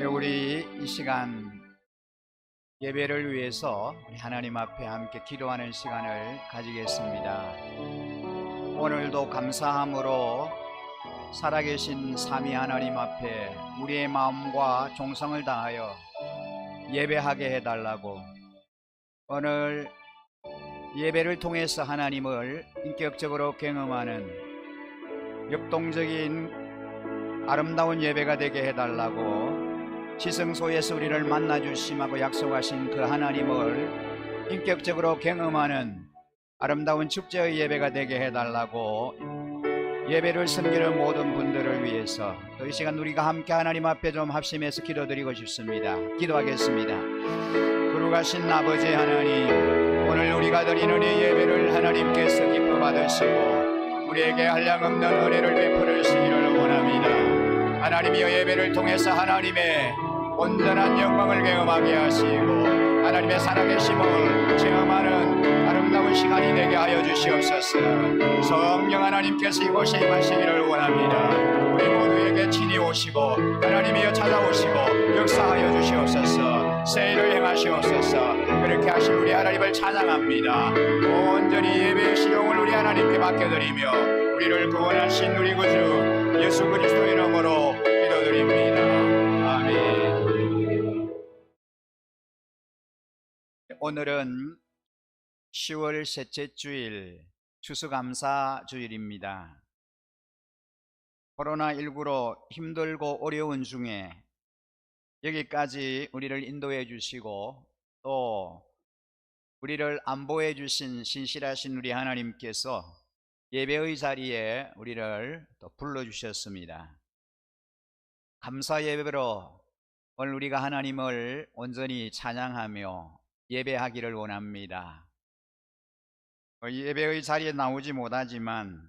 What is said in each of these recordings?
네, 우리 이 시간 예배를 위해서 우리 하나님 앞에 함께 기도하는 시간을 가지겠습니다. 오늘도 감사함으로 살아계신 삼위 하나님 앞에 우리의 마음과 정성을 다하여 예배하게 해달라고, 오늘 예배를 통해서 하나님을 인격적으로 경험하는 역동적인 아름다운 예배가 되게 해달라고, 지성소에서 우리를 만나주심하고 약속하신 그 하나님을 인격적으로 경험하는 아름다운 축제의 예배가 되게 해달라고, 예배를 섬기는 모든 분들을 위해서 또 이 시간 우리가 함께 하나님 앞에 좀 합심해서 기도드리고 싶습니다. 기도하겠습니다. 거룩하신 아버지 하나님, 오늘 우리가 드리는 이 예배를 하나님께서 기뻐 받으시고 우리에게 한량없는 은혜를 베풀어 주시기를 원합니다. 하나님이여, 예배를 통해서 하나님의 온전한 영광을 경험하게 하시고 하나님의 살아계심을 체험하는 아름다운 시간이 되게 하여 주시옵소서. 성령 하나님께서 이곳에 임하시기를 원합니다. 우리 모두에게 친히 오시고 하나님이여 찾아오시고 역사하여 주시옵소서. 새 일을 행하시옵소서. 그렇게 하신 우리 하나님을 찬양합니다. 온전히 예배의 시종을 우리 하나님께 맡겨드리며 우리를 구원하신 우리 구주 예수 그리스도 이름으로 기도드립니다. 아멘. 오늘은 10월 셋째 주일 추수감사 주일입니다. 코로나19로 힘들고 어려운 중에 여기까지 우리를 인도해 주시고 또 우리를 안보해 주신 신실하신 우리 하나님께서 예배의 자리에 우리를 또 불러주셨습니다. 감사 예배로 오늘 우리가 하나님을 온전히 찬양하며 예배하기를 원합니다. 예배의 자리에 나오지 못하지만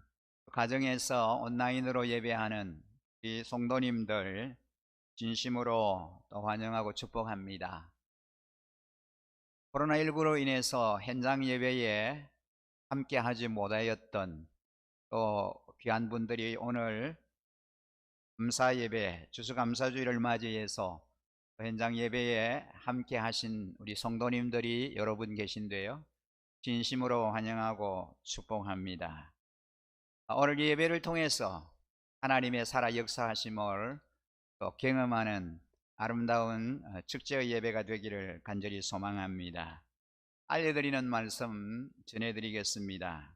가정에서 온라인으로 예배하는 이 성도님들 진심으로 또 환영하고 축복합니다. 코로나19로 인해서 현장 예배에 함께 하지 못하였던 또 귀한 분들이 오늘 감사 예배, 추수감사주일을 맞이해서 현장 예배에 함께 하신 우리 성도님들이 여러분 계신데요, 진심으로 환영하고 축복합니다. 오늘 예배를 통해서 하나님의 살아 역사하심을 또 경험하는 아름다운 축제의 예배가 되기를 간절히 소망합니다. 알려드리는 말씀 전해드리겠습니다.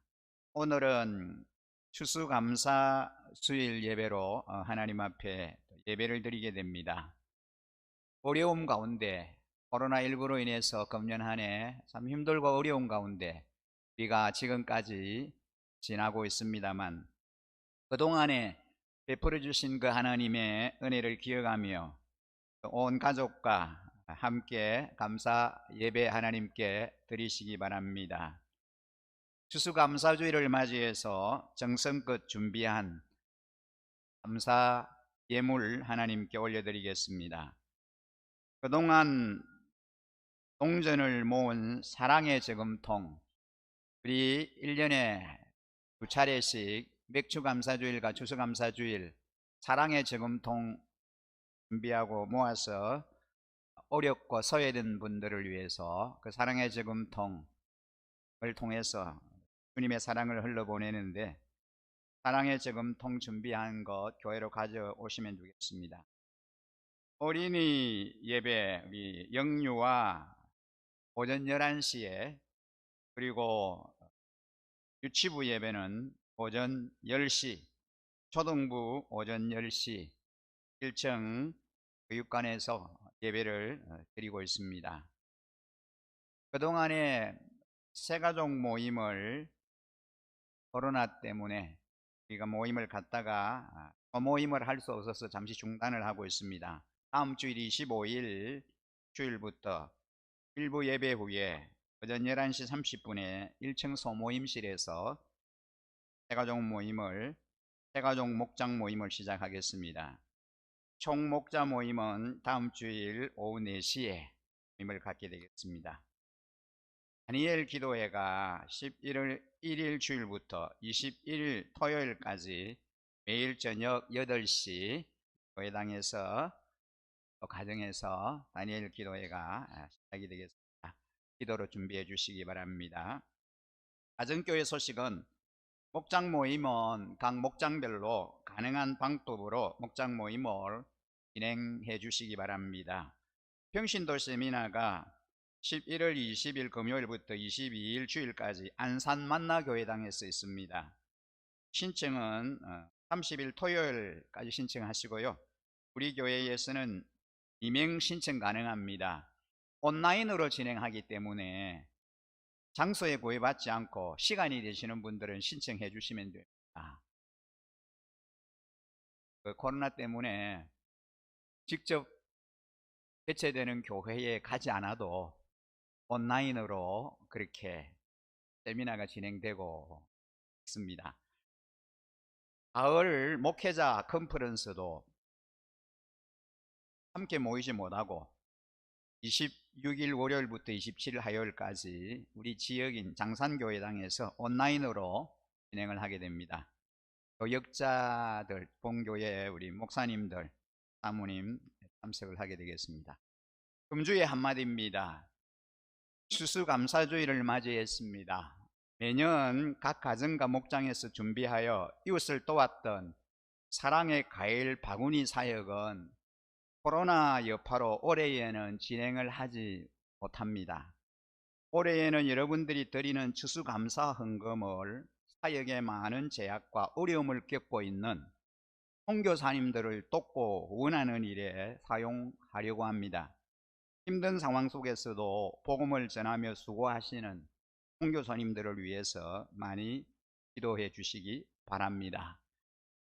오늘은 추수감사주일 예배로 하나님 앞에 예배를 드리게 됩니다. 어려움 가운데, 코로나19로 인해서 금년 한 해 참 힘들고 어려운 가운데 우리가 지금까지 지나고 있습니다만, 그동안에 베풀어 주신 그 하나님의 은혜를 기억하며 온 가족과 함께 감사 예배 하나님께 드리시기 바랍니다. 추수감사주일을 맞이해서 정성껏 준비한 감사 예물 하나님께 올려드리겠습니다. 그동안 동전을 모은 사랑의 저금통, 우리 1년에 2차례씩 맥주감사주일과 추수감사주일 사랑의 저금통 준비하고 모아서 어렵고 소외된 분들을 위해서 그 사랑의 저금통을 통해서 주님의 사랑을 흘러보내는데, 사랑의 저금통 준비한 것 교회로 가져오시면 되겠습니다. 어린이 예배 우리 영유아 오전 11시에, 그리고 유치부 예배는 오전 10시, 초등부 오전 10시 1층 교육관에서 예배를 드리고 있습니다. 그동안에 새가족 모임을 코로나 때문에 우리가 모임을 갖다가 모임을 할 수 없어서 잠시 중단을 하고 있습니다. 다음 주일 25일 주일부터 일부 예배 후에 오전 11시 30분에 1층 소모임실에서 새가족 모임을, 새가족 목장 모임을 시작하겠습니다. 총 목자 모임은 다음 주일 오후 4시에 모임을 갖게 되겠습니다. 다니엘 기도회가 11월 1일 주일부터 21일 토요일까지 매일 저녁 8시 교회당에서 또 가정에서 다니엘 기도회가 시작이 되겠습니다. 기도로 준비해 주시기 바랍니다. 가정교회 소식은 목장 모임은 각 목장별로 가능한 방법으로 목장 모임을 진행해 주시기 바랍니다. 평신도 세미나가 11월 20일 금요일부터 22일 주일까지 안산 만나교회당에서 있습니다. 신청은 30일 토요일까지 신청하시고요. 우리 교회에서는 이명 신청 가능합니다. 온라인으로 진행하기 때문에 장소에 구애받지 않고 시간이 되시는 분들은 신청해 주시면 됩니다. 코로나 때문에 직접 개최되는 교회에 가지 않아도 온라인으로 그렇게 세미나가 진행되고 있습니다. 가을 목회자 컨퍼런스도 함께 모이지 못하고 26일 월요일부터 27일 화요일까지 우리 지역인 장산교회당에서 온라인으로 진행을 하게 됩니다. 교역자들, 본교회 우리 목사님들, 사모님 참석을 하게 되겠습니다. 금주의 한마디입니다. 추수감사주의를 맞이했습니다. 매년 각 가정과 목장에서 준비하여 이웃을 도왔던 사랑의 과일 바구니 사역은 코로나 여파로 올해에는 진행을 하지 못합니다. 올해에는 여러분들이 드리는 추수감사 헌금을 사역에 많은 제약과 어려움을 겪고 있는 선교사님들을 돕고 원하는 일에 사용하려고 합니다. 힘든 상황 속에서도 복음을 전하며 수고하시는 선교사님들을 위해서 많이 기도해 주시기 바랍니다.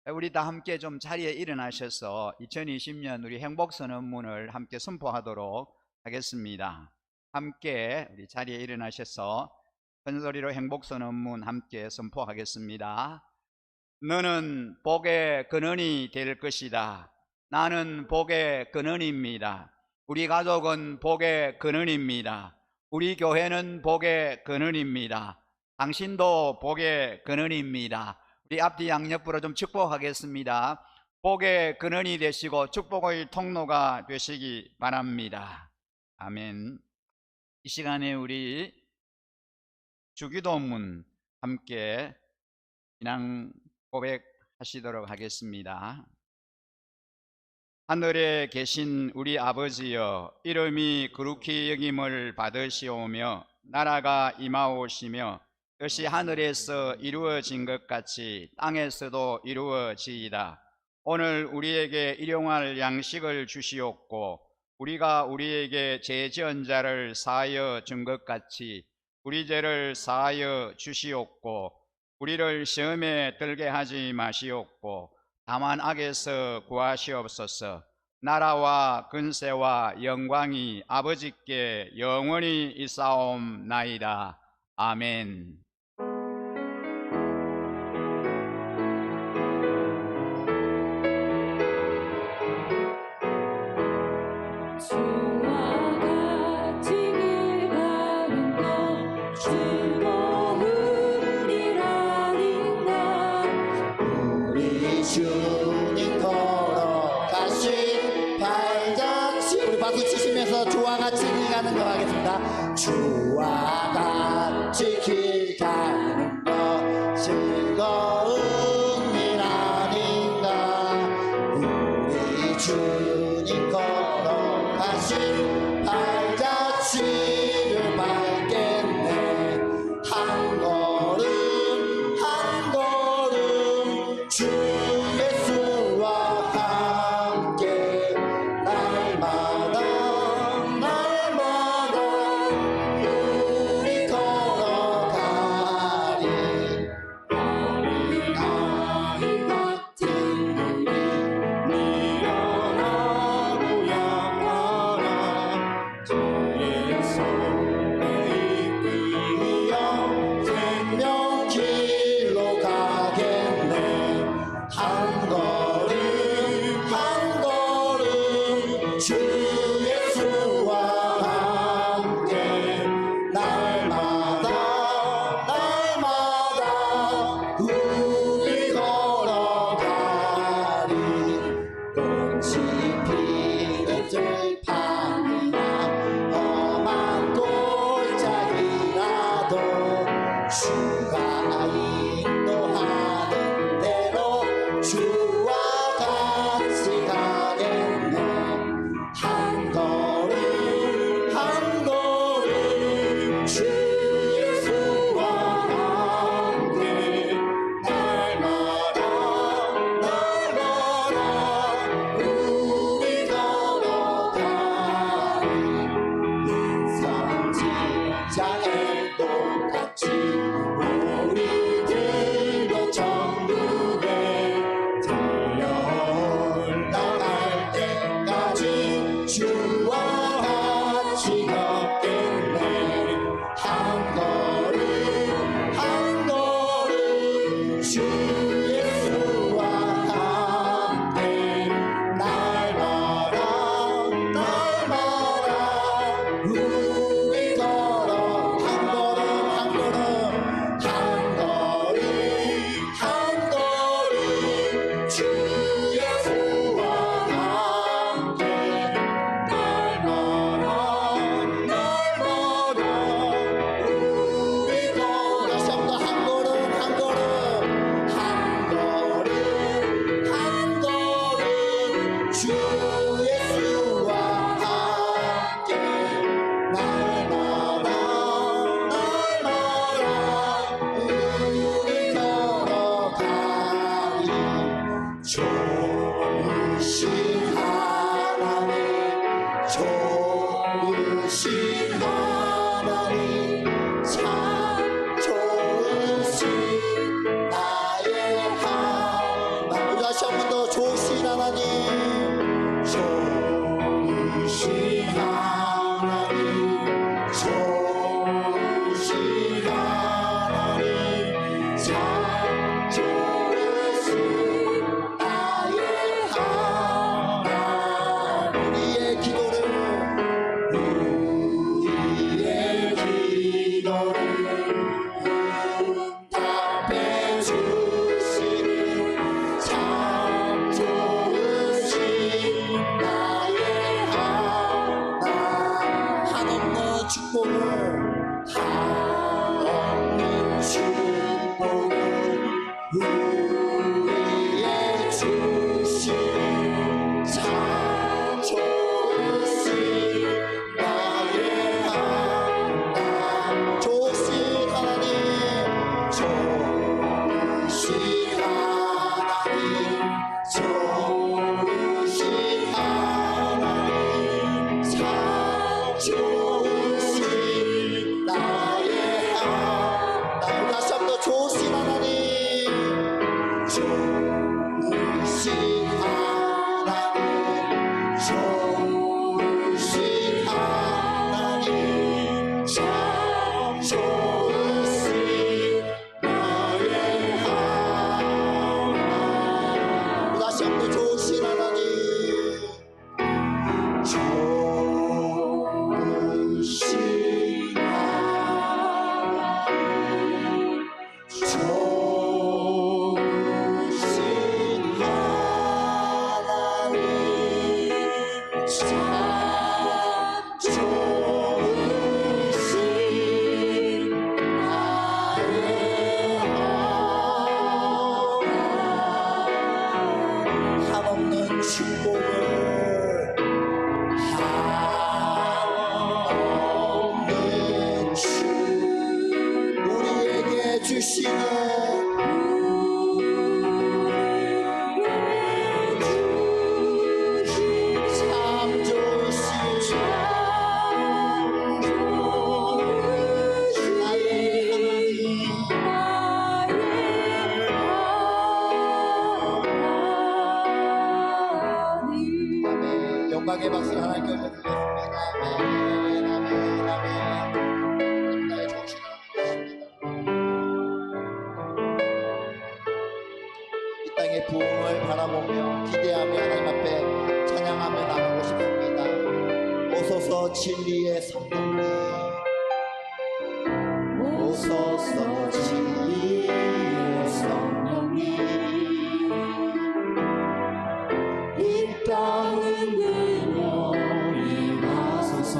우리 다 함께 좀 자리에 일어나셔서 2020년 우리 행복선언문을 함께 선포하도록 하겠습니다. 함께 우리 자리에 일어나셔서 큰 소리로 행복선언문 함께 선포하겠습니다. 너는 복의 근원이 될 것이다. 나는 복의 근원입니다. 우리 가족은 복의 근원입니다. 우리 교회는 복의 근원입니다. 당신도 복의 근원입니다. 우리 앞뒤 양옆으로 좀 축복하겠습니다. 복의 근원이 되시고 축복의 통로가 되시기 바랍니다. 아멘. 이 시간에 우리 주기도문 함께 신앙 고백하시도록 하겠습니다. 하늘에 계신 우리 아버지여, 이름이 거룩히 여김을 받으시오며 나라가 임하오시며 뜻이 하늘에서 이루어진 것 같이 땅에서도 이루어지이다. 오늘 우리에게 일용할 양식을 주시옵고 우리가 우리에게 죄 지은 자를 사하여 준 것 같이 우리 죄를 사하여 주시옵고 우리를 시험에 들게 하지 마시옵고 다만 악에서 구하시옵소서. 나라와 근세와 영광이 아버지께 영원히 있사옵나이다. 아멘. 주님 걸어가신 발자취 우리 박수 치시면서 주와 같이 길 가는 거 하겠습니다. 주와 같이 길 가는 거 즐거운 일 아닌가. 우리 주님 걸어가신 발자취를 밟겠네. 한 걸음 한 걸음 주 주 예수와 함께 날마다 우리 걸어 한 걸음 주 예수와 함께 날마다 우리 걸어 다시 한번 한 걸음 주 예수와 함께 날마다 우리 걸어가리 좋으신 하나님 참 좋으신 나의 하나님 다시 한 번 더 좋으신 하나님 좋으신 하나님 참 좋으신 나의 하나님 우리의 기도를 응답해 주시니 참 좋으신 나의 하나님 한없는 축복을 우리의 주시니 참 좋으신 나의 하나님 좋으신 하나님 참 좋으신 나의 하나님 다시 한번 더 좋으신 하나님 좋으신 하나님 참 좋으신 나의 하나님 다시 한번 좋으신 하나님 좋으신 한없는 축복을 한없는 주 우리에게 주시는 참 좋으신 나의 아멘 영광의 박수를 하나님께 올려드리겠습니다 아멘 나의 좋으신 하나님이십니다 이 땅의 부흥을 바라보며 기대하며 하나님 앞에 찬양하며 나가고 싶습니다 오소서 진리의 성령님 오소서 진리의 성령님 이 땅을 들며 임하소서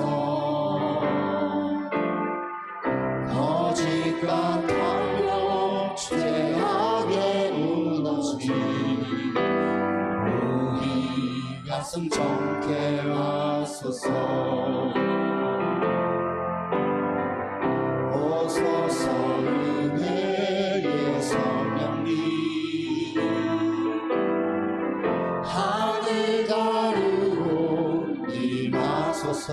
거짓 같으며 죄악에 무너진 우리 가슴 정케 하소서 오소서 은혜의 성령님 하늘 가르고 임하소서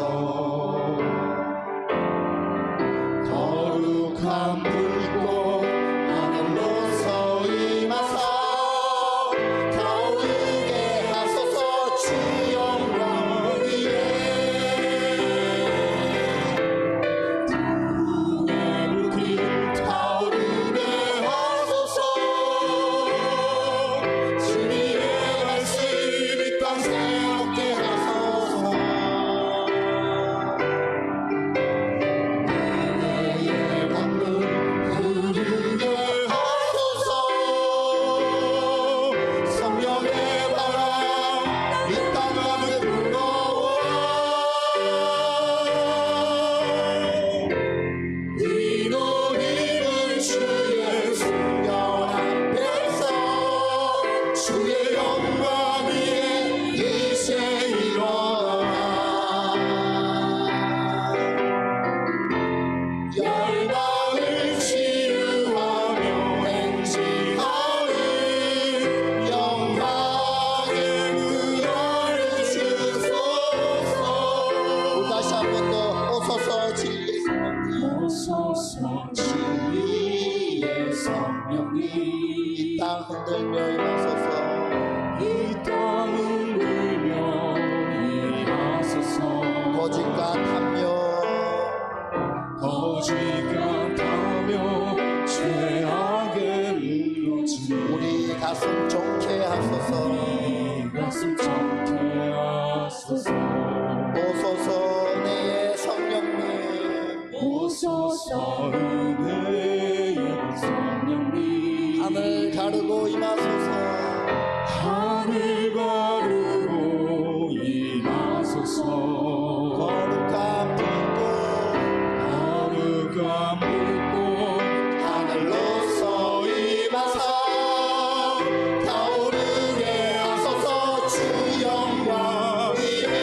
거룩한 불꽃 하늘로서 임하사 타오르게 하소서 주 영광 위에 불의 불길 타오르게 하소서 주의 영광 위에 이제 일어나 열방을 치유하며 행진하는 영광의 문화를 주소서. 다시 한 번 더 오소서 진리의 성령님 오소서 진리의 성령님 이 땅 흔들며 임하소서. 이 땅을 들며 일하소서 거짓과 탐욕 거짓과 탐욕 죄악에 무너진 우리 가슴 좋게 하소서. 우리 가슴 참게 하소서 오소서 내 성령님 오소서 은혜의 성령님 하늘 가르고 임하소서. 하늘 가르고 임하소서 거룩한 불꽃 거룩한 불꽃 하늘로서 임하사 타오르게 하소서. 주 영광 위에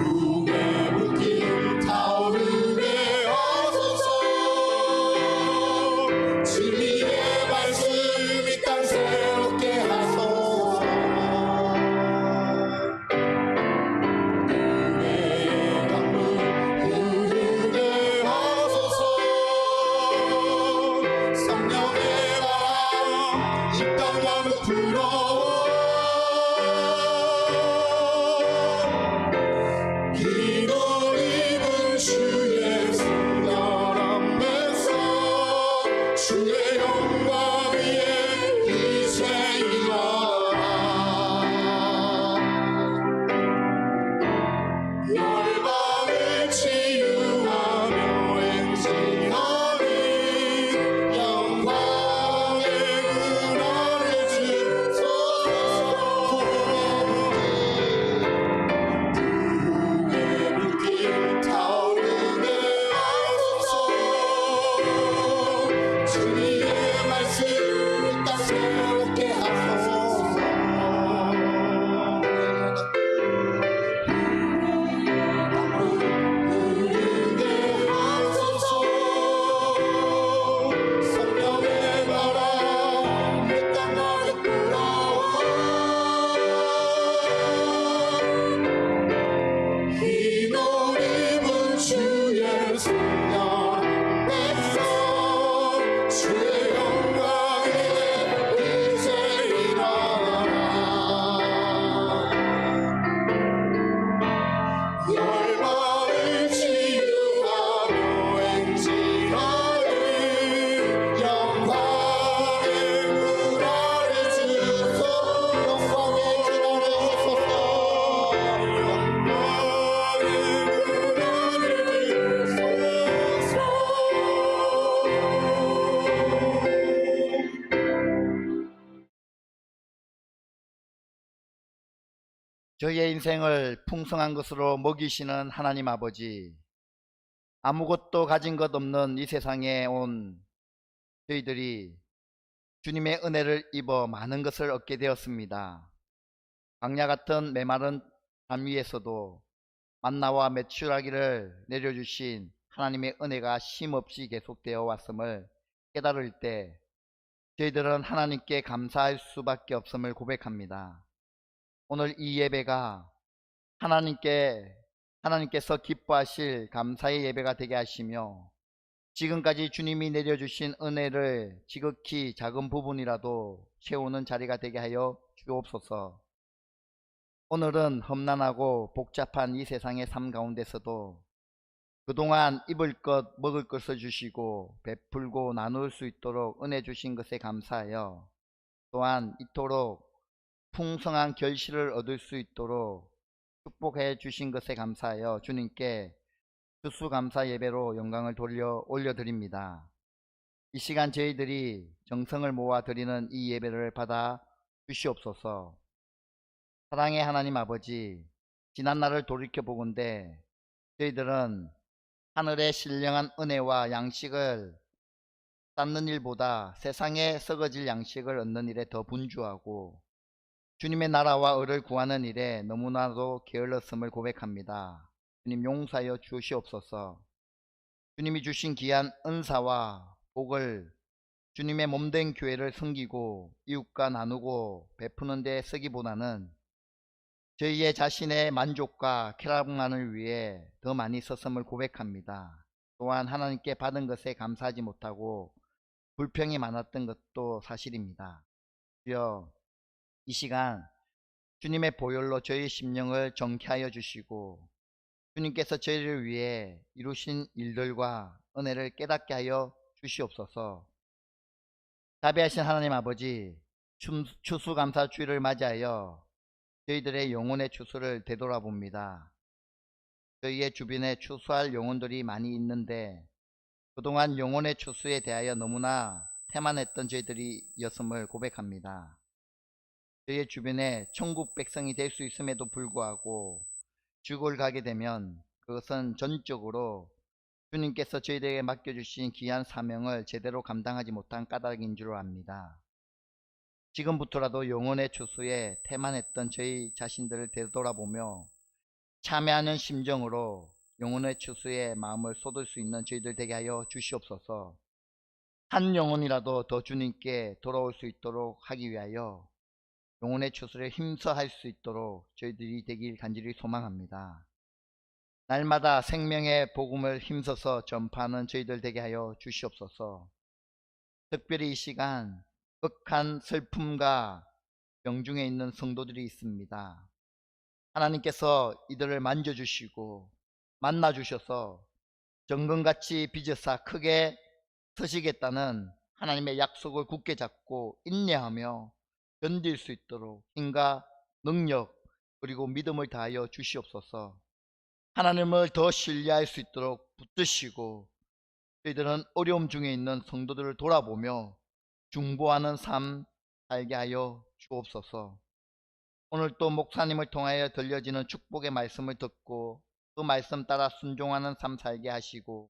구름의 불길 타오르게 하소서. 진리의 말씀 이 땅 새롭게 하소서. 은혜의 강물 흐르게 하소서. 성령의 바람 이 땅 가득 불어와 이걸 입은 주의 승열 앞에서 주의 영광 위에 이제 일어나 열방을 치유하며 행진하는 영광의 문화를 주소서. 구름의 불길 타오르게 하소서. 주님의 말씀 이 땅 새롭게 하소서. 흐르게 하소서. 성령의 바람 이 땅 가득 불어와 흰옷 입은 주의 승열 앞에서 주의 영광 위에 이제 일어나 열방을 치유하며 행진하는 영광의 문화를 주소서. 영광의 문화를 주소서. 저희의 인생을 풍성한 것으로 먹이시는 하나님 아버지, 아무것도 가진 것 없는 이 세상에 온 저희들이 주님의 은혜를 입어 많은 것을 얻게 되었습니다. 광야 같은 메마른 삶 위에서도 만나와 메추라기를 내려주신 하나님의 은혜가 쉼없이 계속되어 왔음을 깨달을 때 저희들은 하나님께 감사할 수밖에 없음을 고백합니다. 오늘 이 예배가 하나님께서 기뻐하실 감사의 예배가 되게 하시며 지금까지 주님이 내려주신 은혜를 지극히 작은 부분이라도 채우는 자리가 되게 하여 주옵소서. 오늘은 험난하고 복잡한 이 세상의 삶 가운데서도 그동안 입을 것 먹을 것을 주시고 베풀고 나눌 수 있도록 은혜 주신 것에 감사하여 또한 이토록 풍성한 결실을 얻을 수 있도록 축복해 주신 것에 감사하여 주님께 추수감사 예배로 영광을 올려드립니다. 이 시간 저희들이 정성을 모아 드리는 이 예배를 받아 주시옵소서. 사랑의 하나님 아버지, 지난날을 돌이켜보건대 저희들은 하늘의 신령한 은혜와 양식을 쌓는 일보다 세상에 썩어질 양식을 얻는 일에 더 분주하고 주님의 나라와 의를 구하는 일에 너무나도 게을렀음을 고백합니다. 주님 용서하여 주시옵소서. 주님이 주신 귀한 은사와 복을 주님의 몸된 교회를 섬기고 이웃과 나누고 베푸는 데 쓰기보다는 저희의 자신의 만족과 쾌락만을 위해 더 많이 썼음을 고백합니다. 또한 하나님께 받은 것에 감사하지 못하고 불평이 많았던 것도 사실입니다. 주여, 이 시간 주님의 보혈로 저희 심령을 정케하여 주시고 주님께서 저희를 위해 이루신 일들과 은혜를 깨닫게 하여 주시옵소서. 자비하신 하나님 아버지, 추수감사주일을 맞이하여 저희들의 영혼의 추수를 되돌아봅니다. 저희의 주변에 추수할 영혼들이 많이 있는데 그동안 영혼의 추수에 대하여 너무나 태만했던 저희들이었음을 고백합니다. 저희의 주변에 천국 백성이 될 수 있음에도 불구하고 죽을 가게 되면 그것은 전적으로 주님께서 저희들에게 맡겨주신 귀한 사명을 제대로 감당하지 못한 까닭인 줄 압니다. 지금부터라도 영혼의 추수에 태만했던 저희 자신들을 되돌아보며 참여하는 심정으로 영혼의 추수에 마음을 쏟을 수 있는 저희들 되게 하여 주시옵소서. 한 영혼이라도 더 주님께 돌아올 수 있도록 하기 위하여 영혼의 추수를 힘써 할 수 있도록 저희들이 되길 간절히 소망합니다. 날마다 생명의 복음을 힘써서 전파하는 저희들 되게 하여 주시옵소서. 특별히 이 시간 극한 슬픔과 병중에 있는 성도들이 있습니다. 하나님께서 이들을 만져주시고 만나주셔서 정금같이 빚으사 크게 서시겠다는 하나님의 약속을 굳게 잡고 인내하며 견딜 수 있도록 힘과 능력 그리고 믿음을 다하여 주시옵소서. 하나님을 더 신뢰할 수 있도록 붙드시고 저희들은 어려움 중에 있는 성도들을 돌아보며 중보하는 삶 살게 하여 주옵소서. 오늘 또 목사님을 통하여 들려지는 축복의 말씀을 듣고 그 말씀 따라 순종하는 삶 살게 하시고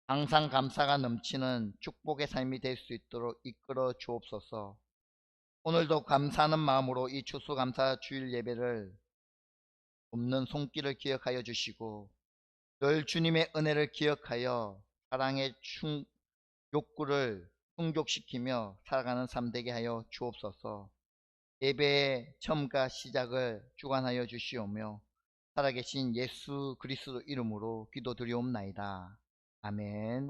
항상 감사가 넘치는 축복의 삶이 될 수 있도록 이끌어 주옵소서. 오늘도 감사하는 마음으로 이 추수감사 주일 예배를 돕는 손길을 기억하여 주시고 늘 주님의 은혜를 기억하여 사랑의 욕구를 충족시키며 살아가는 삶 되게 하여 주옵소서. 예배의 처음과 시작을 주관하여 주시오며 살아계신 예수 그리스도 이름으로 기도드리옵나이다. 아멘.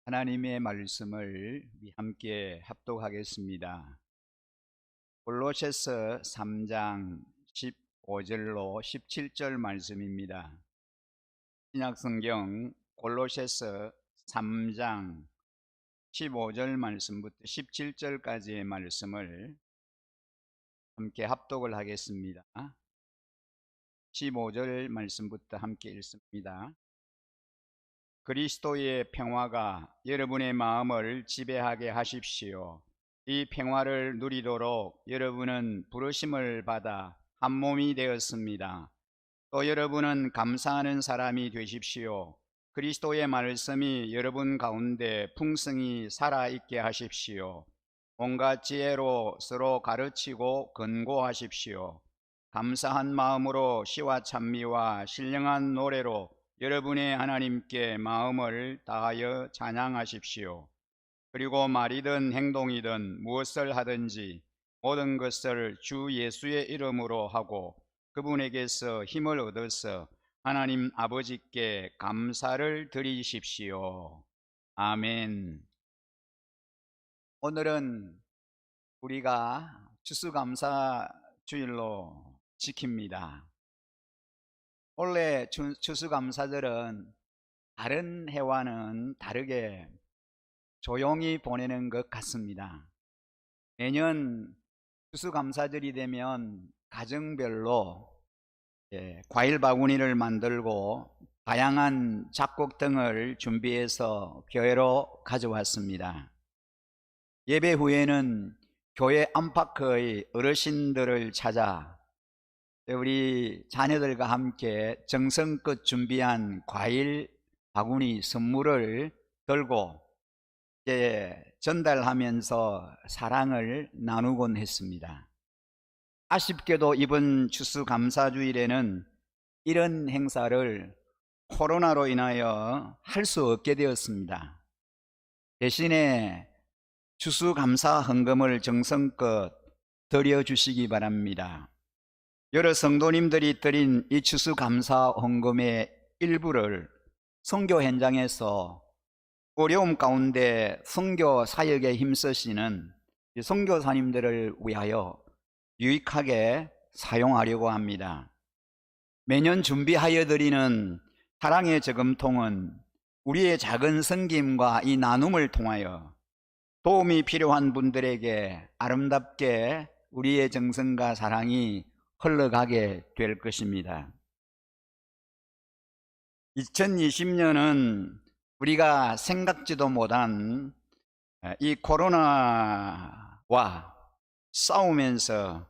하나님의 말씀을 함께 합독하겠습니다. 골로새서 3장 15절로 17절 말씀입니다. 신약성경 골로새서 3장 15절 말씀부터 17절까지의 말씀을 함께 합독을 하겠습니다. 15절 말씀부터 함께 읽습니다. 그리스도의 평화가 여러분의 마음을 지배하게 하십시오. 이 평화를 누리도록 여러분은 부르심을 받아 한 몸이 되었습니다. 또 여러분은 감사하는 사람이 되십시오. 그리스도의 말씀이 여러분 가운데 풍성히 살아있게 하십시오. 온갖 지혜로 서로 가르치고 권고하십시오. 감사한 마음으로 시와 찬미와 신령한 노래로 여러분의 하나님께 마음을 다하여 찬양하십시오. 그리고 말이든 행동이든 무엇을 하든지 모든 것을 주 예수의 이름으로 하고 그분에게서 힘을 얻어서 하나님 아버지께 감사를 드리십시오. 아멘. 오늘은 우리가 추수감사 주일로 지킵니다. 원래 추수감사절은 다른 해와는 다르게 조용히 보내는 것 같습니다. 매년 추수감사절이 되면 가정별로 과일 바구니를 만들고 다양한 작곡 등을 준비해서 교회로 가져왔습니다. 예배 후에는 교회 안팎의 어르신들을 찾아 우리 자녀들과 함께 정성껏 준비한 과일 바구니 선물을 들고 전달하면서 사랑을 나누곤 했습니다. 아쉽게도 이번 추수감사주일에는 이런 행사를 코로나로 인하여 할 수 없게 되었습니다. 대신에 추수감사 헌금을 정성껏 드려주시기 바랍니다. 여러 성도님들이 드린 이 추수감사 헌금의 일부를 선교 현장에서 어려움 가운데 선교 사역에 힘쓰시는 선교사님들을 위하여 유익하게 사용하려고 합니다. 매년 준비하여 드리는 사랑의 저금통은 우리의 작은 섬김과 이 나눔을 통하여 도움이 필요한 분들에게 아름답게 우리의 정성과 사랑이 흘러가게 될 것입니다. 2020년은 우리가 생각지도 못한 이 코로나와 싸우면서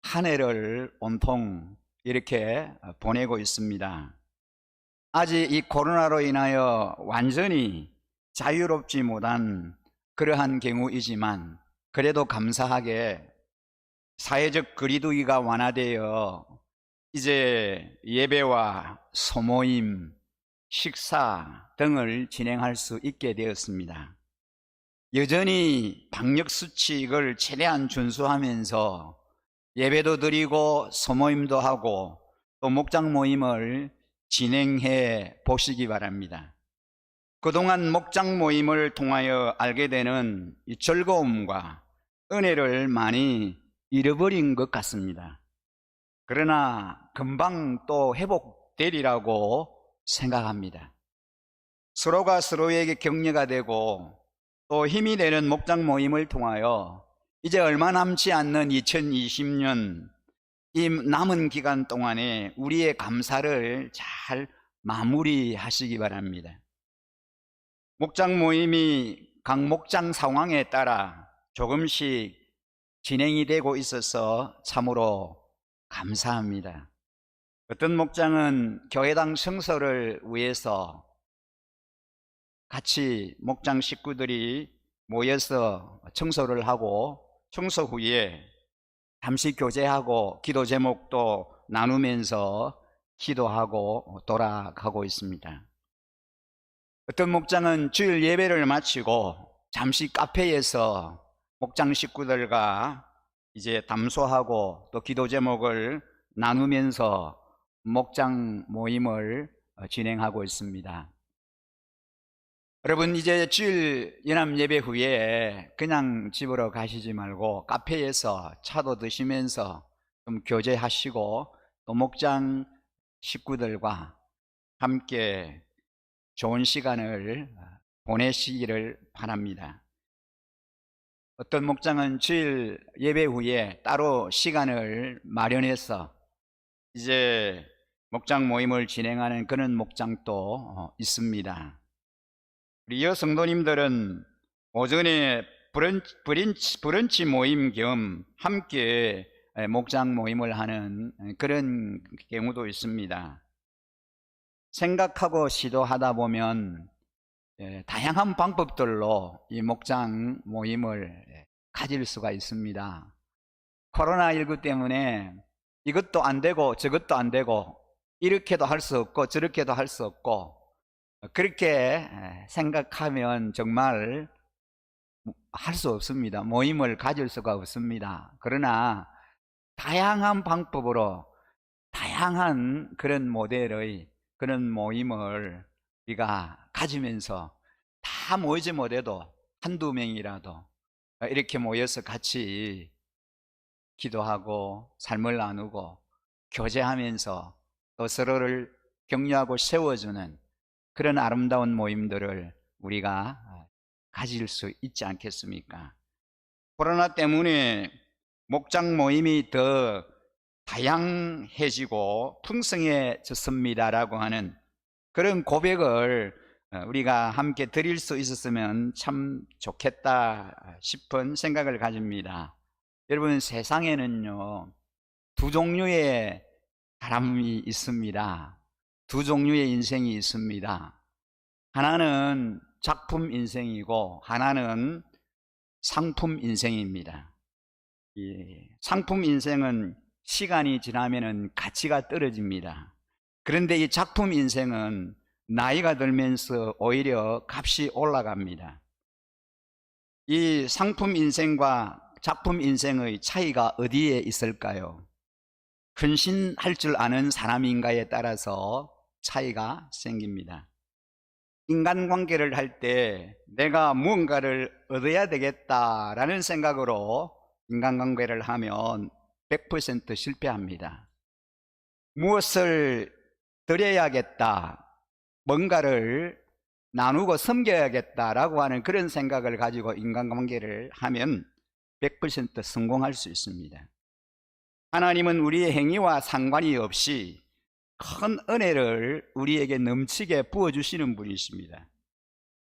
한 해를 온통 이렇게 보내고 있습니다. 아직 이 코로나로 인하여 완전히 자유롭지 못한 그러한 경우이지만 그래도 감사하게 사회적 거리두기가 완화되어 이제 예배와 소모임, 식사 등을 진행할 수 있게 되었습니다. 여전히 방역수칙을 최대한 준수하면서 예배도 드리고 소모임도 하고 또 목장 모임을 진행해 보시기 바랍니다. 그동안 목장 모임을 통하여 알게 되는 이 즐거움과 은혜를 많이 잃어버린 것 같습니다. 그러나 금방 또 회복되리라고 생각합니다. 서로가 서로에게 격려가 되고 또 힘이 되는 목장 모임을 통하여 이제 얼마 남지 않는 2020년 이 남은 기간 동안에 우리의 감사를 잘 마무리하시기 바랍니다. 목장 모임이 각 목장 상황에 따라 조금씩 진행이 되고 있어서 참으로 감사합니다. 어떤 목장은 교회당 청소를 위해서 같이 목장 식구들이 모여서 청소를 하고 청소 후에 잠시 교제하고 기도 제목도 나누면서 기도하고 돌아가고 있습니다. 어떤 목장은 주일 예배를 마치고 잠시 카페에서 목장 식구들과 이제 담소하고 또 기도 제목을 나누면서 목장 모임을 진행하고 있습니다. 여러분, 이제 주일 연합 예배 후에 그냥 집으로 가시지 말고 카페에서 차도 드시면서 좀 교제하시고 또 목장 식구들과 함께 좋은 시간을 보내시기를 바랍니다. 어떤 목장은 주일 예배 후에 따로 시간을 마련해서 이제 목장 모임을 진행하는 그런 목장도 있습니다. 우리 여성도님들은 오전에 브런치 모임 겸 함께 목장 모임을 하는 그런 경우도 있습니다. 생각하고 시도하다 보면 다양한 방법들로 이 목장 모임을 가질 수가 있습니다. 코로나19 때문에 이것도 안 되고 저것도 안 되고 이렇게도 할 수 없고 저렇게도 할 수 없고 그렇게 생각하면 정말 할 수 없습니다. 모임을 가질 수가 없습니다. 그러나 다양한 방법으로 다양한 그런 모델의 그런 모임을 우리가 가지면서 다 모이지 못해도 한두 명이라도 이렇게 모여서 같이 기도하고 삶을 나누고 교제하면서 또 서로를 격려하고 세워주는 그런 아름다운 모임들을 우리가 가질 수 있지 않겠습니까? 코로나 때문에 목장 모임이 더 다양해지고 풍성해졌습니다라고 하는 그런 고백을 우리가 함께 드릴 수 있었으면 참 좋겠다 싶은 생각을 가집니다. 여러분, 세상에는요, 두 종류의 사람이 있습니다. 두 종류의 인생이 있습니다. 하나는 작품 인생이고 하나는 상품 인생입니다. 이 상품 인생은 시간이 지나면 가치가 떨어집니다. 그런데 이 작품 인생은 나이가 들면서 오히려 값이 올라갑니다. 이 상품 인생과 작품 인생의 차이가 어디에 있을까요? 헌신할 줄 아는 사람인가에 따라서 차이가 생깁니다. 인간관계를 할 때 내가 무언가를 얻어야 되겠다라는 생각으로 인간관계를 하면 100% 실패합니다. 무엇을 드려야겠다, 뭔가를 나누고 섬겨야겠다라고 하는 그런 생각을 가지고 인간관계를 하면 100% 성공할 수 있습니다. 하나님은 우리의 행위와 상관이 없이 큰 은혜를 우리에게 넘치게 부어주시는 분이십니다.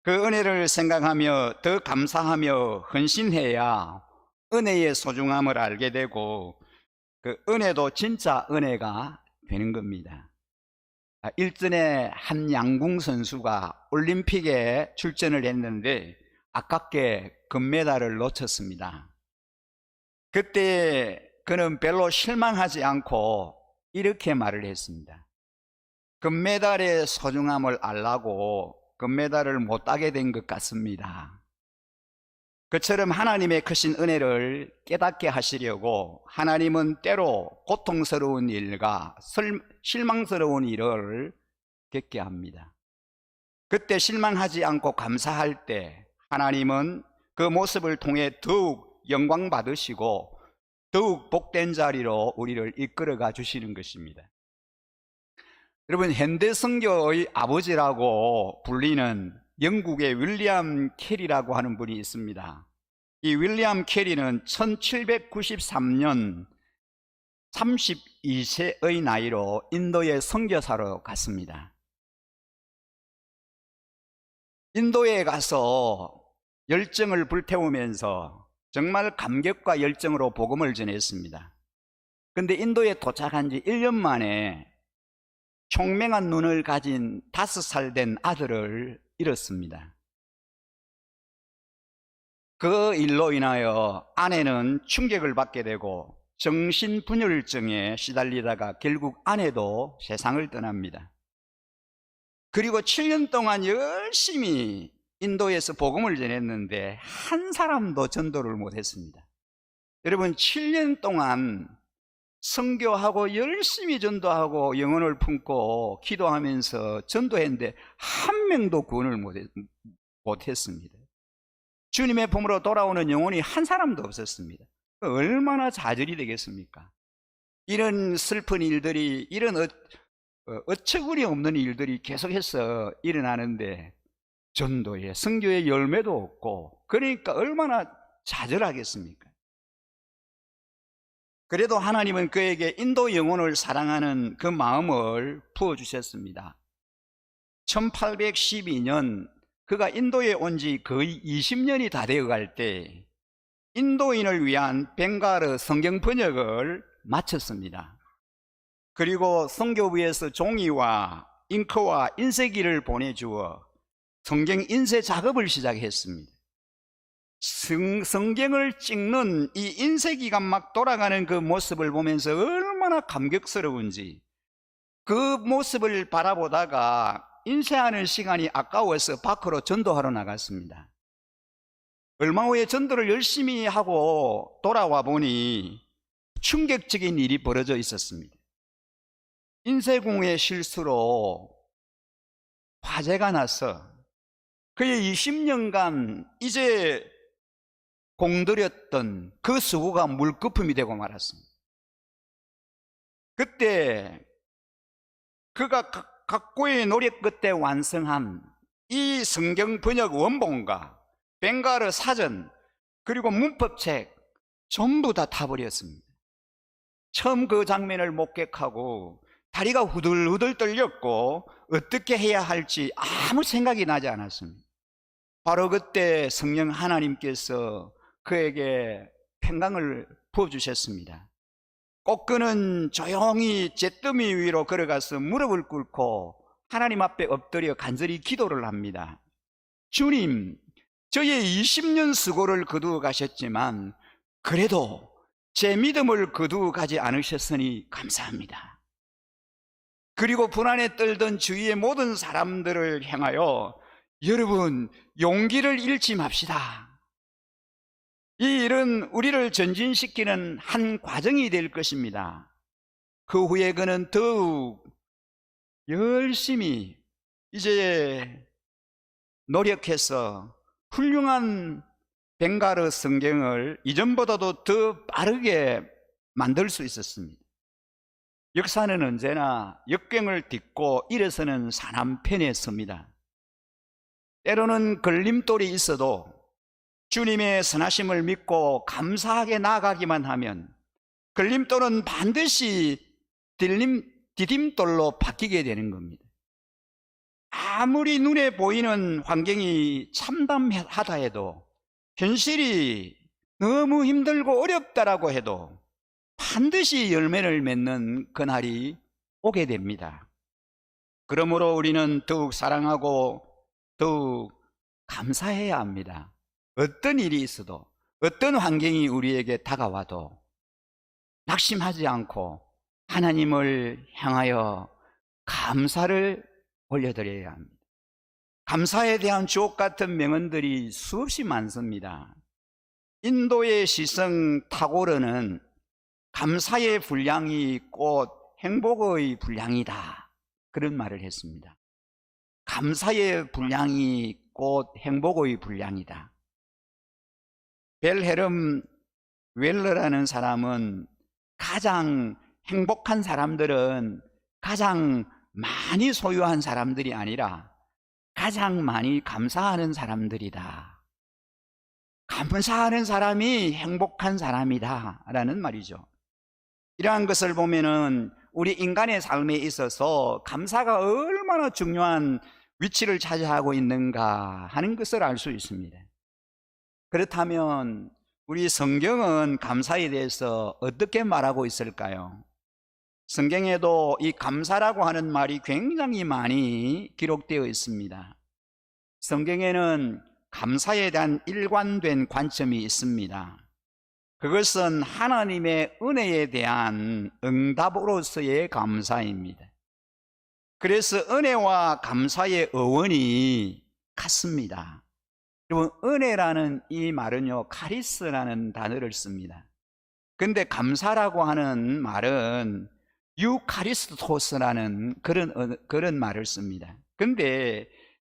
그 은혜를 생각하며 더 감사하며 헌신해야 은혜의 소중함을 알게 되고 그 은혜도 진짜 은혜가 되는 겁니다. 일전에 한 양궁 선수가 올림픽에 출전을 했는데 아깝게 금메달을 놓쳤습니다. 그때 그는 별로 실망하지 않고 이렇게 말을 했습니다. 금메달의 소중함을 알라고 금메달을 못 따게 된 것 같습니다. 그처럼 하나님의 크신 은혜를 깨닫게 하시려고 하나님은 때로 고통스러운 일과 실망스러운 일을 겪게 합니다. 그때 실망하지 않고 감사할 때 하나님은 그 모습을 통해 더욱 영광 받으시고 더욱 복된 자리로 우리를 이끌어가 주시는 것입니다. 여러분, 현대 선교의 아버지라고 불리는 영국의 윌리엄 캐리라고 하는 분이 있습니다. 이 윌리엄 캐리는 1793년 32세의 나이로 인도에 선교사로 갔습니다. 인도에 가서 열정을 불태우면서 정말 감격과 열정으로 복음을 전했습니다. 그런데 인도에 도착한 지 1년 만에 총명한 눈을 가진 5살 된 아들을 잃었습니다. 그 일로 인하여 아내는 충격을 받게 되고 정신분열증에 시달리다가 결국 아내도 세상을 떠납니다. 그리고 7년 동안 열심히 인도에서 복음을 전했는데 한 사람도 전도를 못했습니다. 여러분, 7년 동안 선교하고 열심히 전도하고 영혼을 품고 기도하면서 전도했는데 한 명도 구원을 못했습니다. 주님의 품으로 돌아오는 영혼이 한 사람도 없었습니다. 얼마나 좌절이 되겠습니까? 이런 슬픈 일들이, 이런 어처구니 없는 일들이 계속해서 일어나는데 전도에 선교의 열매도 없고, 그러니까 얼마나 좌절하겠습니까? 그래도 하나님은 그에게 인도 영혼을 사랑하는 그 마음을 부어주셨습니다. 1812년 그가 인도에 온 지 거의 20년이 다 되어갈 때 인도인을 위한 벵가르 성경 번역을 마쳤습니다. 그리고 선교부에서 종이와 잉크와 인쇄기를 보내주어 성경 인쇄 작업을 시작했습니다. 성경을 찍는 이 인쇄기가 막 돌아가는 그 모습을 보면서 얼마나 감격스러운지, 그 모습을 바라보다가 인쇄하는 시간이 아까워서 밖으로 전도하러 나갔습니다. 얼마 후에 전도를 열심히 하고 돌아와 보니 충격적인 일이 벌어져 있었습니다. 인쇄공의 실수로 화재가 나서 그의 20년간 이제 공들였던 그 수고가 물거품이 되고 말았습니다. 그때 그가 각고의 노력 끝에 완성한 이 성경 번역 원본과 벵가르 사전 그리고 문법책 전부 다 타버렸습니다. 처음 그 장면을 목격하고 다리가 후들후들 떨렸고 어떻게 해야 할지 아무 생각이 나지 않았습니다. 바로 그때 성령 하나님께서 그에게 평강을 부어주셨습니다. 꼭 그는 조용히 잿더미 위로 걸어가서 무릎을 꿇고 하나님 앞에 엎드려 간절히 기도를 합니다. 주님, 저의 20년 수고를 거두어 가셨지만 그래도 제 믿음을 거두어 가지 않으셨으니 감사합니다. 그리고 불안에 떨던 주위의 모든 사람들을 향하여 여러분, 용기를 잃지 맙시다. 이 일은 우리를 전진시키는 한 과정이 될 것입니다. 그 후에 그는 더욱 열심히 이제 노력해서 훌륭한 벵가르 성경을 이전보다도 더 빠르게 만들 수 있었습니다. 역사는 언제나 역경을 딛고 일어서는 사람편에 섭니다. 때로는 걸림돌이 있어도 주님의 선하심을 믿고 감사하게 나아가기만 하면 걸림돌은 반드시 디딤돌로 바뀌게 되는 겁니다. 아무리 눈에 보이는 환경이 참담하다 해도, 현실이 너무 힘들고 어렵다라고 해도 반드시 열매를 맺는 그날이 오게 됩니다. 그러므로 우리는 더욱 사랑하고 더욱 감사해야 합니다. 어떤 일이 있어도, 어떤 환경이 우리에게 다가와도 낙심하지 않고 하나님을 향하여 감사를 올려드려야 합니다. 감사에 대한 주옥 같은 명언들이 수없이 많습니다. 인도의 시성 타고르는 감사의 분량이 곧 행복의 분량이다, 그런 말을 했습니다. 감사의 분량이 곧 행복의 분량이다. 벨헤름 웰러라는 사람은 가장 행복한 사람들은 가장 많이 소유한 사람들이 아니라 가장 많이 감사하는 사람들이다. 감사하는 사람이 행복한 사람이다 라는 말이죠. 이러한 것을 보면은 우리 인간의 삶에 있어서 감사가 얼마나 중요한 위치를 차지하고 있는가 하는 것을 알 수 있습니다. 그렇다면 우리 성경은 감사에 대해서 어떻게 말하고 있을까요? 성경에도 이 감사라고 하는 말이 굉장히 많이 기록되어 있습니다. 성경에는 감사에 대한 일관된 관점이 있습니다. 그것은 하나님의 은혜에 대한 응답으로서의 감사입니다. 그래서 은혜와 감사의 어원이 같습니다. 여러분, 은혜라는 이 말은요, 카리스라는 단어를 씁니다. 근데 감사라고 하는 말은 유카리스토스라는 그런 말을 씁니다. 근데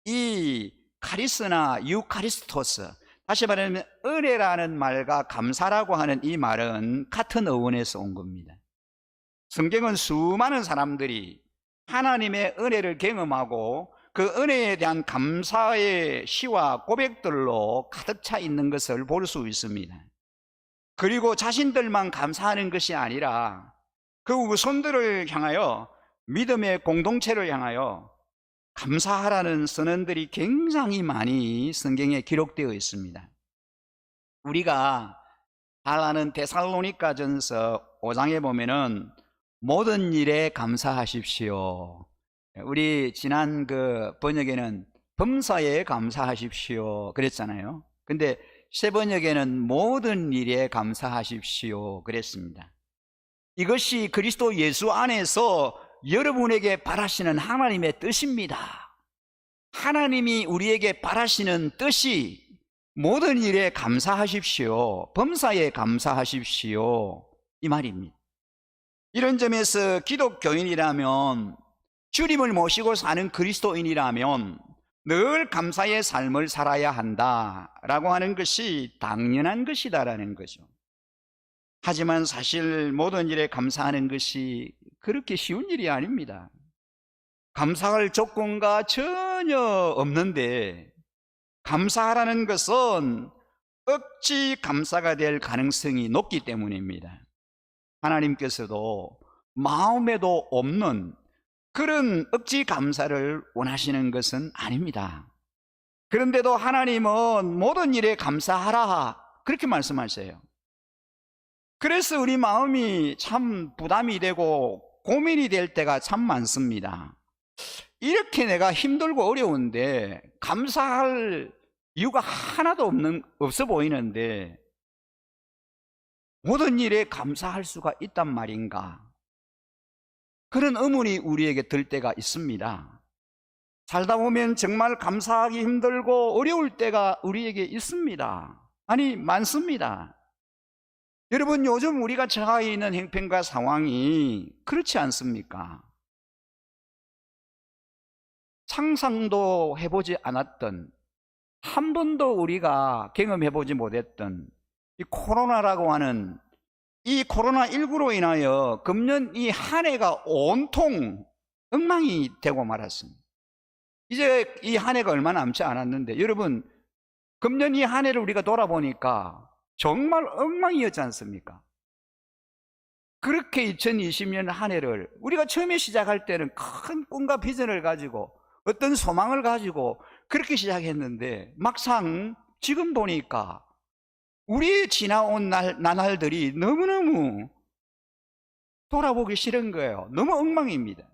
이 카리스나 유카리스토스, 다시 말하면 은혜라는 말과 감사라고 하는 이 말은 같은 어원에서 온 겁니다. 성경은 수많은 사람들이 하나님의 은혜를 경험하고 그 은혜에 대한 감사의 시와 고백들로 가득 차 있는 것을 볼 수 있습니다. 그리고 자신들만 감사하는 것이 아니라 그 후손들을 향하여, 믿음의 공동체를 향하여 감사하라는 선언들이 굉장히 많이 성경에 기록되어 있습니다. 우리가 잘 아는 데살로니가전서 5장에 보면은 모든 일에 감사하십시오. 우리 지난 그 번역에는 범사에 감사하십시오 그랬잖아요. 근데 새 번역에는 모든 일에 감사하십시오 그랬습니다. 이것이 그리스도 예수 안에서 여러분에게 바라시는 하나님의 뜻입니다. 하나님이 우리에게 바라시는 뜻이 모든 일에 감사하십시오, 범사에 감사하십시오, 이 말입니다. 이런 점에서 기독교인이라면, 주님을 모시고 사는 그리스도인이라면 늘 감사의 삶을 살아야 한다라고 하는 것이 당연한 것이다라는 거죠. 하지만 사실 모든 일에 감사하는 것이 그렇게 쉬운 일이 아닙니다. 감사할 조건과 전혀 없는데, 감사하라는 것은 억지 감사가 될 가능성이 높기 때문입니다. 하나님께서도 마음에도 없는 그런 억지 감사를 원하시는 것은 아닙니다. 그런데도 하나님은 모든 일에 감사하라 그렇게 말씀하세요. 그래서 우리 마음이 참 부담이 되고 고민이 될 때가 참 많습니다. 이렇게 내가 힘들고 어려운데 감사할 이유가 하나도 없어 보이는데 모든 일에 감사할 수가 있단 말인가? 그런 의문이 우리에게 들 때가 있습니다. 살다 보면 정말 감사하기 힘들고 어려울 때가 우리에게 있습니다. 아니, 많습니다. 여러분, 요즘 우리가 처해 있는 형편과 상황이 그렇지 않습니까? 상상도 해보지 않았던, 한 번도 우리가 경험해보지 못했던 이 코로나라고 하는 이 코로나19로 인하여 금년 이 한 해가 온통 엉망이 되고 말았습니다. 이제 이 한 해가 얼마 남지 않았는데 여러분, 금년 이 한 해를 우리가 돌아보니까 정말 엉망이었지 않습니까? 그렇게 2020년 한 해를 우리가 처음에 시작할 때는 큰 꿈과 비전을 가지고 어떤 소망을 가지고 그렇게 시작했는데 막상 지금 보니까 우리 지나온 나날들이 너무너무 돌아보기 싫은 거예요. 너무 엉망입니다.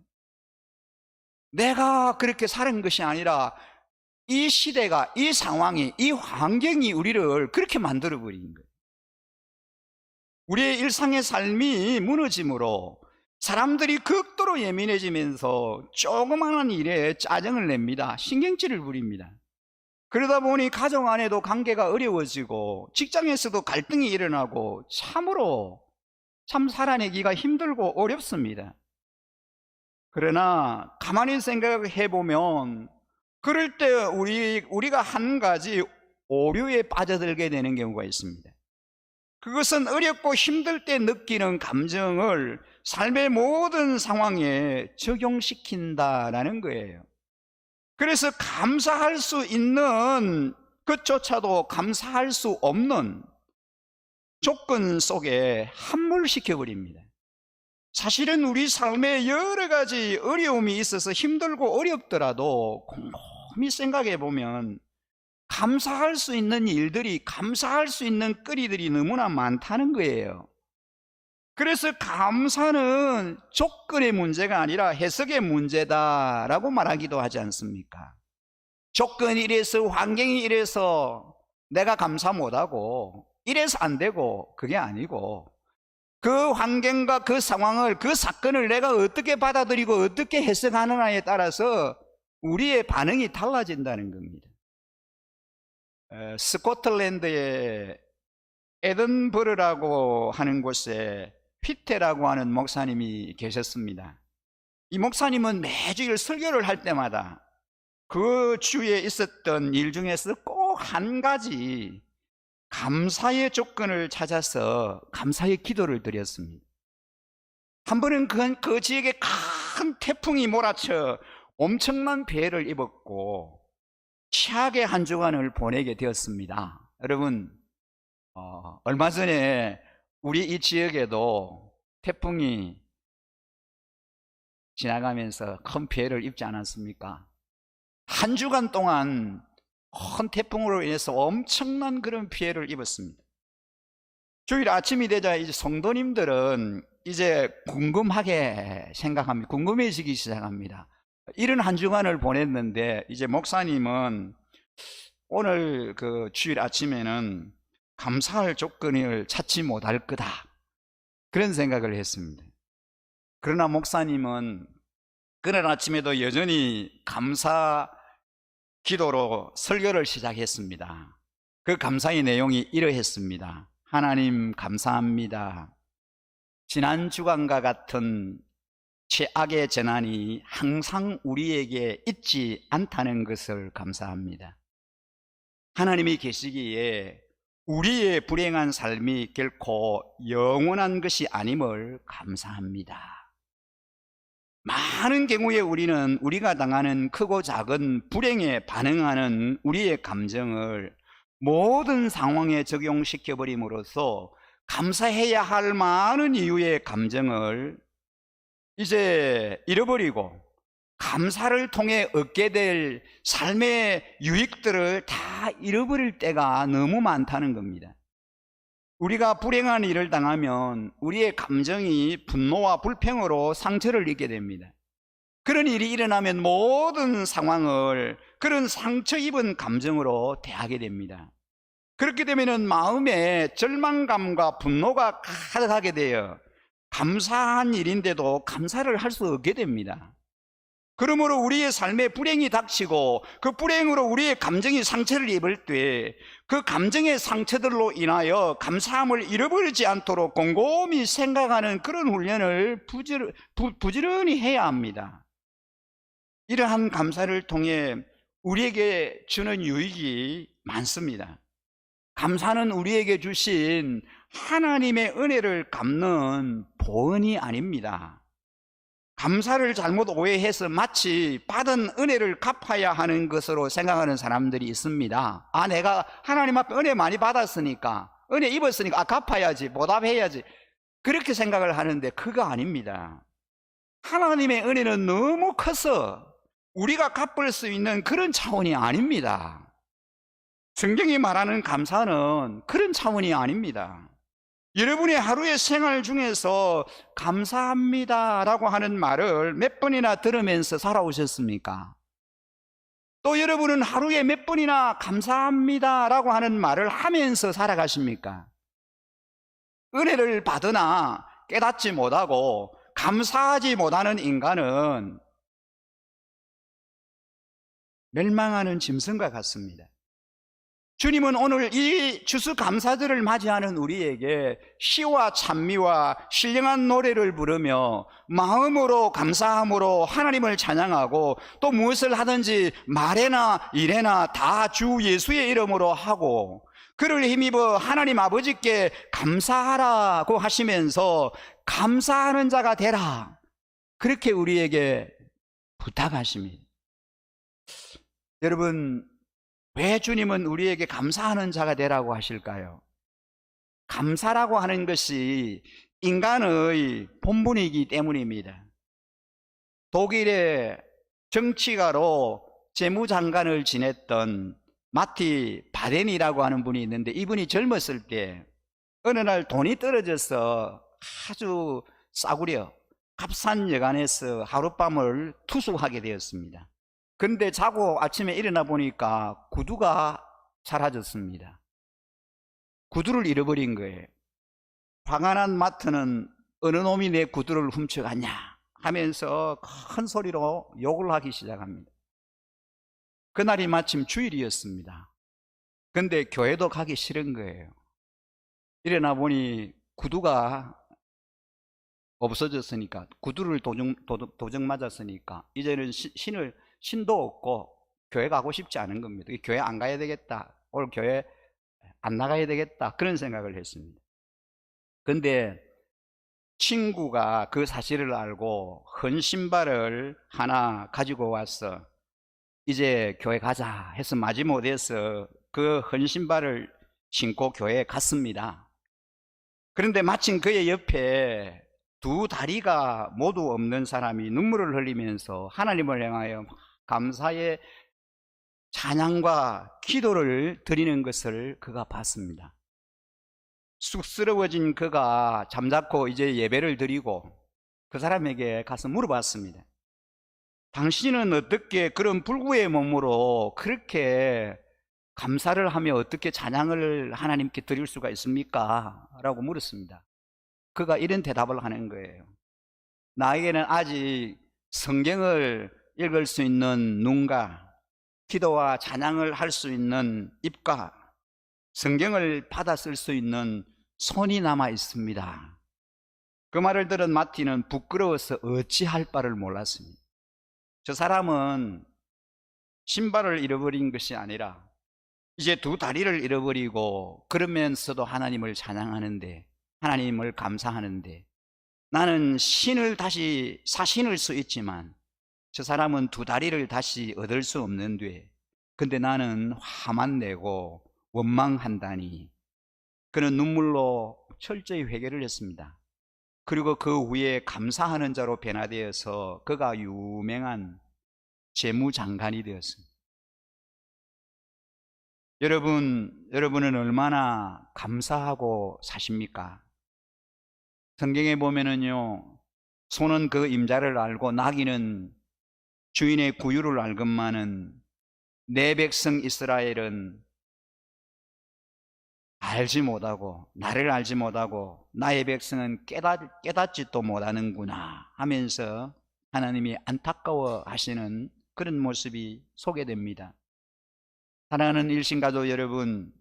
내가 그렇게 사는 것이 아니라 이 시대가, 이 상황이, 이 환경이 우리를 그렇게 만들어버린 거예요. 우리의 일상의 삶이 무너짐으로 사람들이 극도로 예민해지면서 조그마한 일에 짜증을 냅니다. 신경질을 부립니다. 그러다 보니 가정 안에도 관계가 어려워지고 직장에서도 갈등이 일어나고 참으로 참 살아내기가 힘들고 어렵습니다. 그러나 가만히 생각해 보면 그럴 때 우리가 한 가지 오류에 빠져들게 되는 경우가 있습니다. 그것은 어렵고 힘들 때 느끼는 감정을 삶의 모든 상황에 적용시킨다라는 거예요. 그래서 감사할 수 있는 것조차도 감사할 수 없는 조건 속에 함몰시켜버립니다. 사실은 우리 삶에 여러 가지 어려움이 있어서 힘들고 어렵더라도 곰곰이 생각해 보면 감사할 수 있는 일들이, 감사할 수 있는 거리들이 너무나 많다는 거예요. 그래서 감사는 조건의 문제가 아니라 해석의 문제다라고 말하기도 하지 않습니까? 조건이 이래서, 환경이 이래서 내가 감사 못하고 이래서 안 되고 그게 아니고 그 환경과 그 상황을, 그 사건을 내가 어떻게 받아들이고 어떻게 해석하느냐에 따라서 우리의 반응이 달라진다는 겁니다. 스코틀랜드의 에든버러라고 하는 곳에 휘테라고 하는 목사님이 계셨습니다. 이 목사님은 매주일 설교를 할 때마다 그 주에 있었던 일 중에서 꼭 한 가지 감사의 조건을 찾아서 감사의 기도를 드렸습니다. 한 번은 그 지역에 큰 태풍이 몰아쳐 엄청난 피해를 입었고 최악의 한 주간을 보내게 되었습니다. 여러분, 얼마 전에 우리 이 지역에도 태풍이 지나가면서 큰 피해를 입지 않았습니까? 한 주간 동안 큰 태풍으로 인해서 엄청난 그런 피해를 입었습니다. 주일 아침이 되자 이제 성도님들은 이제 궁금하게 생각합니다. 궁금해지기 시작합니다. 이런 한 주간을 보냈는데 이제 목사님은 오늘 그 주일 아침에는 감사할 조건을 찾지 못할 거다, 그런 생각을 했습니다. 그러나 목사님은 그날 아침에도 여전히 감사 기도로 설교를 시작했습니다. 그 감사의 내용이 이러했습니다. 하나님 감사합니다. 지난 주간과 같은 최악의 재난이 항상 우리에게 있지 않다는 것을 감사합니다. 하나님이 계시기에 우리의 불행한 삶이 결코 영원한 것이 아님을 감사합니다. 많은 경우에 우리는 우리가 당하는 크고 작은 불행에 반응하는 우리의 감정을 모든 상황에 적용시켜 버림으로써 감사해야 할 많은 이유의 감정을 이제 잃어버리고 감사를 통해 얻게 될 삶의 유익들을 다 잃어버릴 때가 너무 많다는 겁니다. 우리가 불행한 일을 당하면 우리의 감정이 분노와 불평으로 상처를 입게 됩니다. 그런 일이 일어나면 모든 상황을 그런 상처 입은 감정으로 대하게 됩니다. 그렇게 되면 마음에 절망감과 분노가 가득하게 되어 감사한 일인데도 감사를 할 수 없게 됩니다. 그러므로 우리의 삶에 불행이 닥치고 그 불행으로 우리의 감정이 상처를 입을 때 그 감정의 상처들로 인하여 감사함을 잃어버리지 않도록 곰곰이 생각하는 그런 훈련을 부지런히 해야 합니다. 이러한 감사를 통해 우리에게 주는 유익이 많습니다. 감사는 우리에게 주신 하나님의 은혜를 갚는 보은이 아닙니다. 감사를 잘못 오해해서 마치 받은 은혜를 갚아야 하는 것으로 생각하는 사람들이 있습니다. 아, 내가 하나님 앞에 은혜 많이 받았으니까, 은혜 입었으니까 갚아야지, 보답해야지, 그렇게 생각을 하는데 그거 아닙니다. 하나님의 은혜는 너무 커서 우리가 갚을 수 있는 그런 차원이 아닙니다. 성경이 말하는 감사는 그런 차원이 아닙니다. 여러분의 하루의 생활 중에서 감사합니다 라고 하는 말을 몇 번이나 들으면서 살아오셨습니까? 또 여러분은 하루에 몇 번이나 감사합니다 라고 하는 말을 하면서 살아가십니까? 은혜를 받으나 깨닫지 못하고 감사하지 못하는 인간은 멸망하는 짐승과 같습니다. 주님은 오늘 이 추수감사절을 맞이하는 우리에게 시와 찬미와 신령한 노래를 부르며 마음으로 감사함으로 하나님을 찬양하고 또 무엇을 하든지 말에나 일에나 다 주 예수의 이름으로 하고 그를 힘입어 하나님 아버지께 감사하라고 하시면서 감사하는 자가 되라, 그렇게 우리에게 부탁하십니다. 여러분, 왜 주님은 우리에게 감사하는 자가 되라고 하실까요? 감사라고 하는 것이 인간의 본분이기 때문입니다. 독일의 정치가로 재무장관을 지냈던 마티 바덴이라고 하는 분이 있는데, 이분이 젊었을 때 어느 날 돈이 떨어져서 아주 싸구려 값싼 여관에서 하룻밤을 투숙하게 되었습니다. 근데 자고 아침에 일어나 보니까 구두가 사라졌습니다. 구두를 잃어버린 거예요. 화가 난 마트는 어느 놈이 내 구두를 훔쳐갔냐 하면서 큰 소리로 욕을 하기 시작합니다. 그날이 마침 주일이었습니다. 근데 교회도 가기 싫은 거예요. 일어나 보니 구두가 없어졌으니까, 구두를 도적 맞았으니까 이제는 신도 없고 교회 가고 싶지 않은 겁니다. 교회 안 가야 되겠다, 오늘 교회 안 나가야 되겠다, 그런 생각을 했습니다. 근데 친구가 그 사실을 알고 헌 신발을 하나 가지고 와서 이제 교회 가자 해서 마지못해서 그 헌 신발을 신고 교회에 갔습니다. 그런데 마침 그의 옆에 두 다리가 모두 없는 사람이 눈물을 흘리면서 하나님을 향하여 감사의 찬양과 기도를 드리는 것을 그가 봤습니다. 쑥스러워진 그가 잠자코 이제 예배를 드리고 그 사람에게 가서 물어봤습니다. 당신은 어떻게 그런 불구의 몸으로 그렇게 감사를 하며 어떻게 찬양을 하나님께 드릴 수가 있습니까? 라고 물었습니다. 그가 이런 대답을 하는 거예요. 나에게는 아직 성경을 읽을 수 있는 눈과 기도와 찬양을 할 수 있는 입과 성경을 받아 쓸 수 있는 손이 남아 있습니다. 그 말을 들은 마티는 부끄러워서 어찌할 바를 몰랐습니다. 저 사람은 신발을 잃어버린 것이 아니라 이제 두 다리를 잃어버리고 그러면서도 하나님을 찬양하는데, 하나님을 감사하는데, 나는 신을 다시 사신을 수 있지만 저 사람은 두 다리를 다시 얻을 수 없는데, 근데 나는 화만 내고 원망한다니. 그는 눈물로 철저히 회개를 했습니다. 그리고 그 후에 감사하는 자로 변화되어서 그가 유명한 재무장관이 되었습니다. 여러분은 얼마나 감사하고 사십니까? 성경에 보면은요, 소는 그 임자를 알고 나귀는 주인의 구유를 알건만은 내 백성 이스라엘은 알지 못하고, 나를 알지 못하고 나의 백성은 깨닫지도 못하는구나 하면서 하나님이 안타까워 하시는 그런 모습이 소개됩니다. 사랑하는 일신가족 여러분,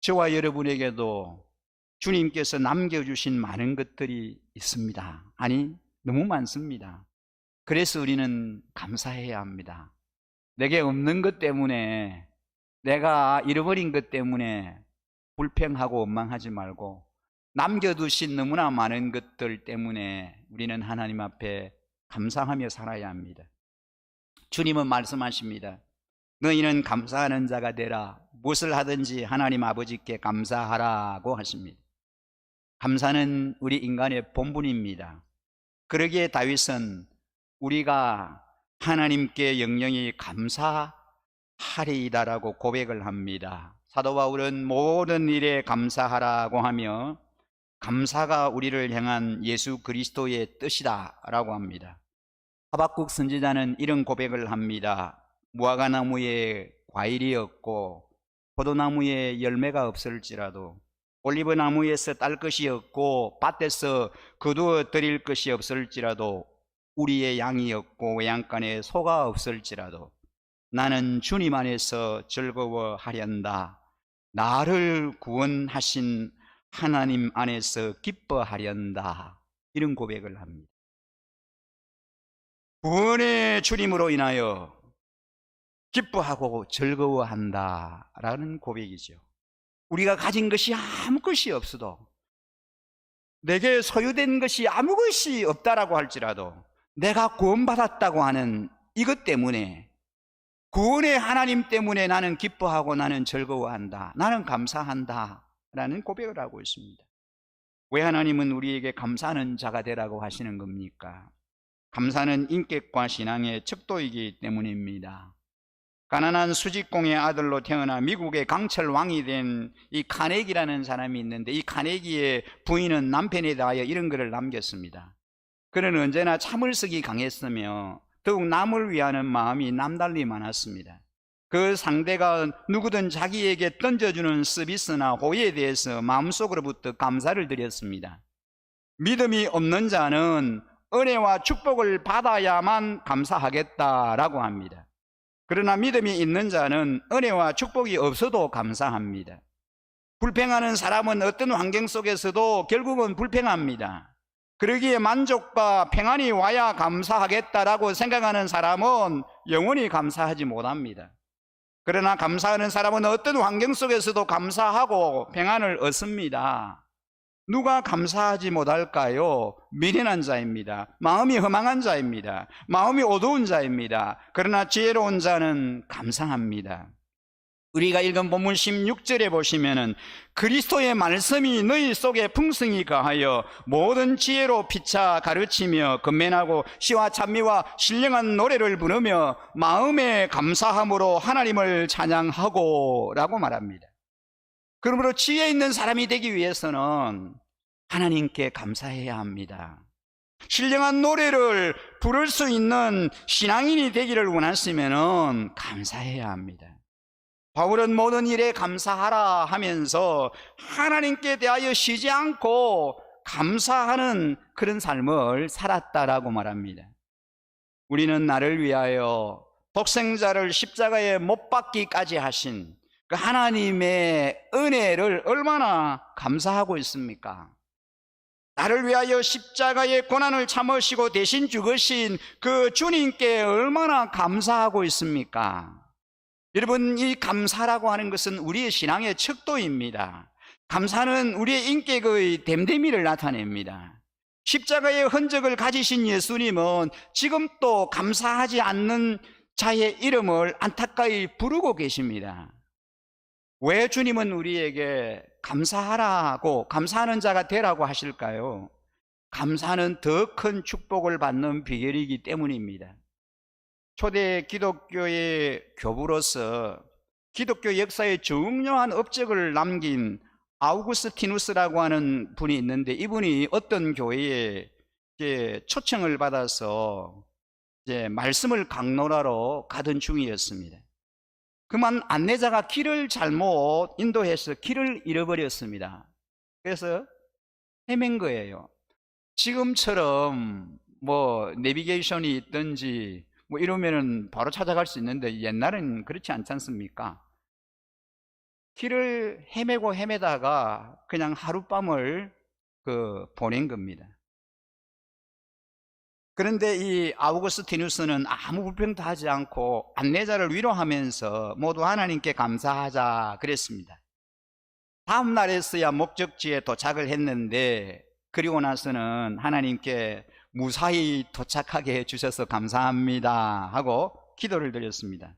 저와 여러분에게도 주님께서 남겨주신 많은 것들이 있습니다. 아니, 너무 많습니다. 그래서 우리는 감사해야 합니다. 내게 없는 것 때문에, 내가 잃어버린 것 때문에 불평하고 원망하지 말고, 남겨두신 너무나 많은 것들 때문에 우리는 하나님 앞에 감사하며 살아야 합니다. 주님은 말씀하십니다. 너희는 감사하는 자가 되라. 무엇을 하든지 하나님 아버지께 감사하라고 하십니다. 감사는 우리 인간의 본분입니다. 그러기에 다윗은 우리가 하나님께 영영이 감사하리이다라고 고백을 합니다. 사도 바울은 모든 일에 감사하라고 하며 감사가 우리를 향한 예수 그리스도의 뜻이다라고 합니다. 하박국 선지자는 이런 고백을 합니다. 무화과나무에 과일이 없고 포도나무에 열매가 없을지라도, 올리브나무에서 딸 것이 없고 밭에서 거두어 드릴 것이 없을지라도, 우리의 양이 없고 외양간에 소가 없을지라도 나는 주님 안에서 즐거워하련다. 나를 구원하신 하나님 안에서 기뻐하련다. 이런 고백을 합니다. 구원의 주님으로 인하여 기뻐하고 즐거워한다 라는 고백이죠. 우리가 가진 것이 아무 것이 없어도, 내게 소유된 것이 아무 것이 없다라고 할지라도 내가 구원받았다고 하는 이것 때문에, 구원의 하나님 때문에 나는 기뻐하고 나는 즐거워한다, 나는 감사한다 라는 고백을 하고 있습니다. 왜 하나님은 우리에게 감사하는 자가 되라고 하시는 겁니까? 감사는 인격과 신앙의 척도이기 때문입니다. 가난한 수직공의 아들로 태어나 미국의 강철 왕이 된 이 카네기라는 사람이 있는데, 이 카네기의 부인은 남편에 대하여 이런 글을 남겼습니다. 그는 언제나 참을성이 강했으며 더욱 남을 위하는 마음이 남달리 많았습니다. 그 상대가 누구든 자기에게 던져주는 서비스나 호의에 대해서 마음속으로부터 감사를 드렸습니다. 믿음이 없는 자는 은혜와 축복을 받아야만 감사하겠다라고 합니다. 그러나 믿음이 있는 자는 은혜와 축복이 없어도 감사합니다. 불평하는 사람은 어떤 환경 속에서도 결국은 불평합니다. 그러기에 만족과 평안이 와야 감사하겠다라고 생각하는 사람은 영원히 감사하지 못합니다. 그러나 감사하는 사람은 어떤 환경 속에서도 감사하고 평안을 얻습니다. 누가 감사하지 못할까요? 미련한 자입니다. 마음이 허망한 자입니다. 마음이 어두운 자입니다. 그러나 지혜로운 자는 감사합니다. 우리가 읽은 본문 16절에 보시면은 그리스도의 말씀이 너희 속에 풍성히 가하여 모든 지혜로 피차 가르치며 건면하고 시와 찬미와 신령한 노래를 부르며 마음에 감사함으로 하나님을 찬양하고 라고 말합니다. 그러므로 지혜 있는 사람이 되기 위해서는 하나님께 감사해야 합니다. 신령한 노래를 부를 수 있는 신앙인이 되기를 원하시면 감사해야 합니다. 바울은 모든 일에 감사하라 하면서 하나님께 대하여 쉬지 않고 감사하는 그런 삶을 살았다라고 말합니다. 우리는 나를 위하여 독생자를 십자가에 못 박기까지 하신 그 하나님의 은혜를 얼마나 감사하고 있습니까? 나를 위하여 십자가의 고난을 참으시고 대신 죽으신 그 주님께 얼마나 감사하고 있습니까? 여러분, 이 감사라고 하는 것은 우리의 신앙의 척도입니다. 감사는 우리의 인격의 됨됨이를 나타냅니다. 십자가의 흔적을 가지신 예수님은 지금도 감사하지 않는 자의 이름을 안타까이 부르고 계십니다. 왜 주님은 우리에게 감사하라고, 감사하는 자가 되라고 하실까요? 감사는 더 큰 축복을 받는 비결이기 때문입니다. 초대 기독교의 교부로서 기독교 역사에 중요한 업적을 남긴 아우구스티누스라고 하는 분이 있는데, 이분이 어떤 교회에 초청을 받아서 말씀을 강론하러 가던 중이었습니다. 그만 안내자가 길을 잘못 인도해서 길을 잃어버렸습니다. 그래서 헤맨 거예요. 지금처럼 뭐 내비게이션이 있든지 뭐 이러면은 바로 찾아갈 수 있는데, 옛날엔 그렇지 않지 않습니까? 길을 헤매고 헤매다가 그냥 하룻밤을 보낸 겁니다. 그런데 이 아우구스티누스는 아무 불평도 하지 않고 안내자를 위로하면서 모두 하나님께 감사하자 그랬습니다. 다음 날에서야 목적지에 도착을 했는데, 그리고 나서는 하나님께 무사히 도착하게 해주셔서 감사합니다 하고 기도를 드렸습니다.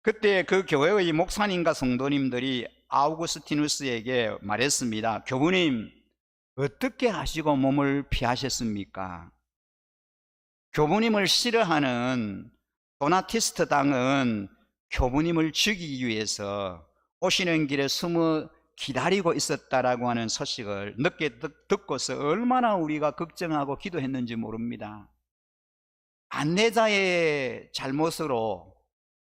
그때 그 교회의 목사님과 성도님들이 아우구스티누스에게 말했습니다. 교부님, 어떻게 하시고 몸을 피하셨습니까? 교부님을 싫어하는 도나티스트 당은 교부님을 죽이기 위해서 오시는 길에 숨어 기다리고 있었다라고 하는 소식을 늦게 듣고서 얼마나 우리가 걱정하고 기도했는지 모릅니다. 안내자의 잘못으로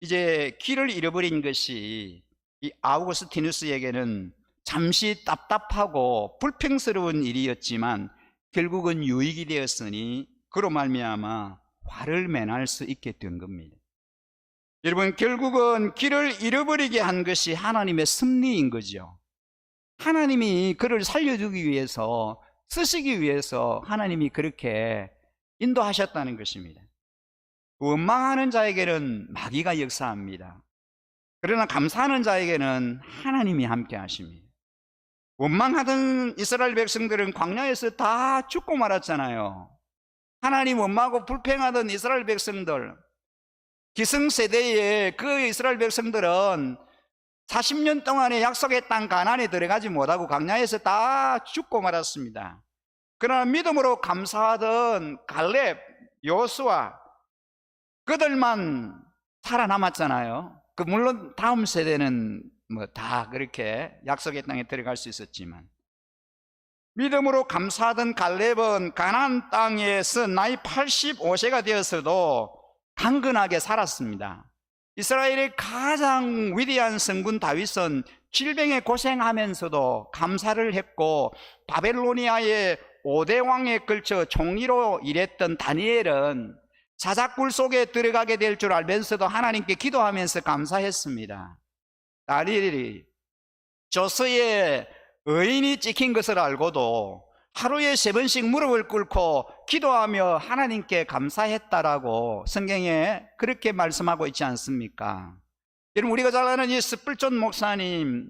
이제 길을 잃어버린 것이 이 아우구스티누스에게는 잠시 답답하고 불평스러운 일이었지만 결국은 유익이 되었으니 그로 말미암아 화를 면할 수 있게 된 겁니다. 여러분, 결국은 길을 잃어버리게 한 것이 하나님의 섭리인 거죠. 하나님이 그를 살려주기 위해서, 쓰시기 위해서 하나님이 그렇게 인도하셨다는 것입니다. 원망하는 자에게는 마귀가 역사합니다. 그러나 감사하는 자에게는 하나님이 함께 하십니다. 원망하던 이스라엘 백성들은 광야에서 다 죽고 말았잖아요. 하나님 원망하고 불평하던 이스라엘 백성들, 기성세대의 그 이스라엘 백성들은 40년 동안에 약속의 땅 가나안에 들어가지 못하고 광야에서 다 죽고 말았습니다. 그러나 믿음으로 감사하던 갈렙, 요수아, 그들만 살아남았잖아요. 물론 다음 세대는 뭐 다 그렇게 약속의 땅에 들어갈 수 있었지만, 믿음으로 감사하던 갈렙은 가나안 땅에서 나이 85세가 되었어도 강건하게 살았습니다. 이스라엘의 가장 위대한 성군 다윗은 질병에 고생하면서도 감사를 했고, 바벨로니아의 5대 왕에 걸쳐 총리로 일했던 다니엘은 사자굴 속에 들어가게 될 줄 알면서도 하나님께 기도하면서 감사했습니다. 다니엘이 조서에 의인이 찍힌 것을 알고도 하루에 3번씩 무릎을 꿇고 기도하며 하나님께 감사했다라고 성경에 그렇게 말씀하고 있지 않습니까? 여러분, 우리가 잘 아는 이 스플전 목사님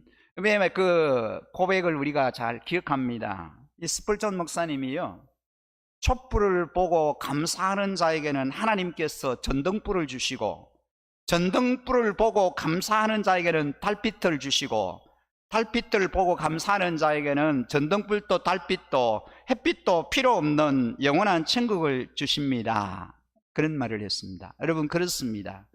그 고백을 우리가 잘 기억합니다. 이 스플전 목사님이요, 촛불을 보고 감사하는 자에게는 하나님께서 전등불을 주시고, 전등불을 보고 감사하는 자에게는 달빛을 주시고, 달빛을 보고 감사하는 자에게는 전등불도 달빛도 햇빛도 필요 없는 영원한 천국을 주십니다. 그런 말을 했습니다. 여러분, 그렇습니다.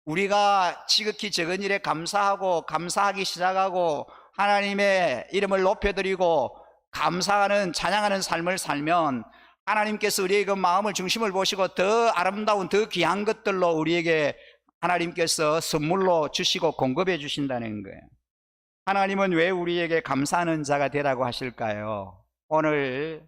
우리가 지극히 적은 일에 감사하고 감사하기 시작하고 하나님의 이름을 높여드리고 감사하는, 찬양하는 삶을 살면 하나님께서 우리의 그 마음을 중심을 보시고 더 아름다운, 더 귀한 것들로 우리에게 하나님께서 선물로 주시고 공급해 주신다는 거예요. 하나님은 왜 우리에게 감사하는 자가 되라고 하실까요? 오늘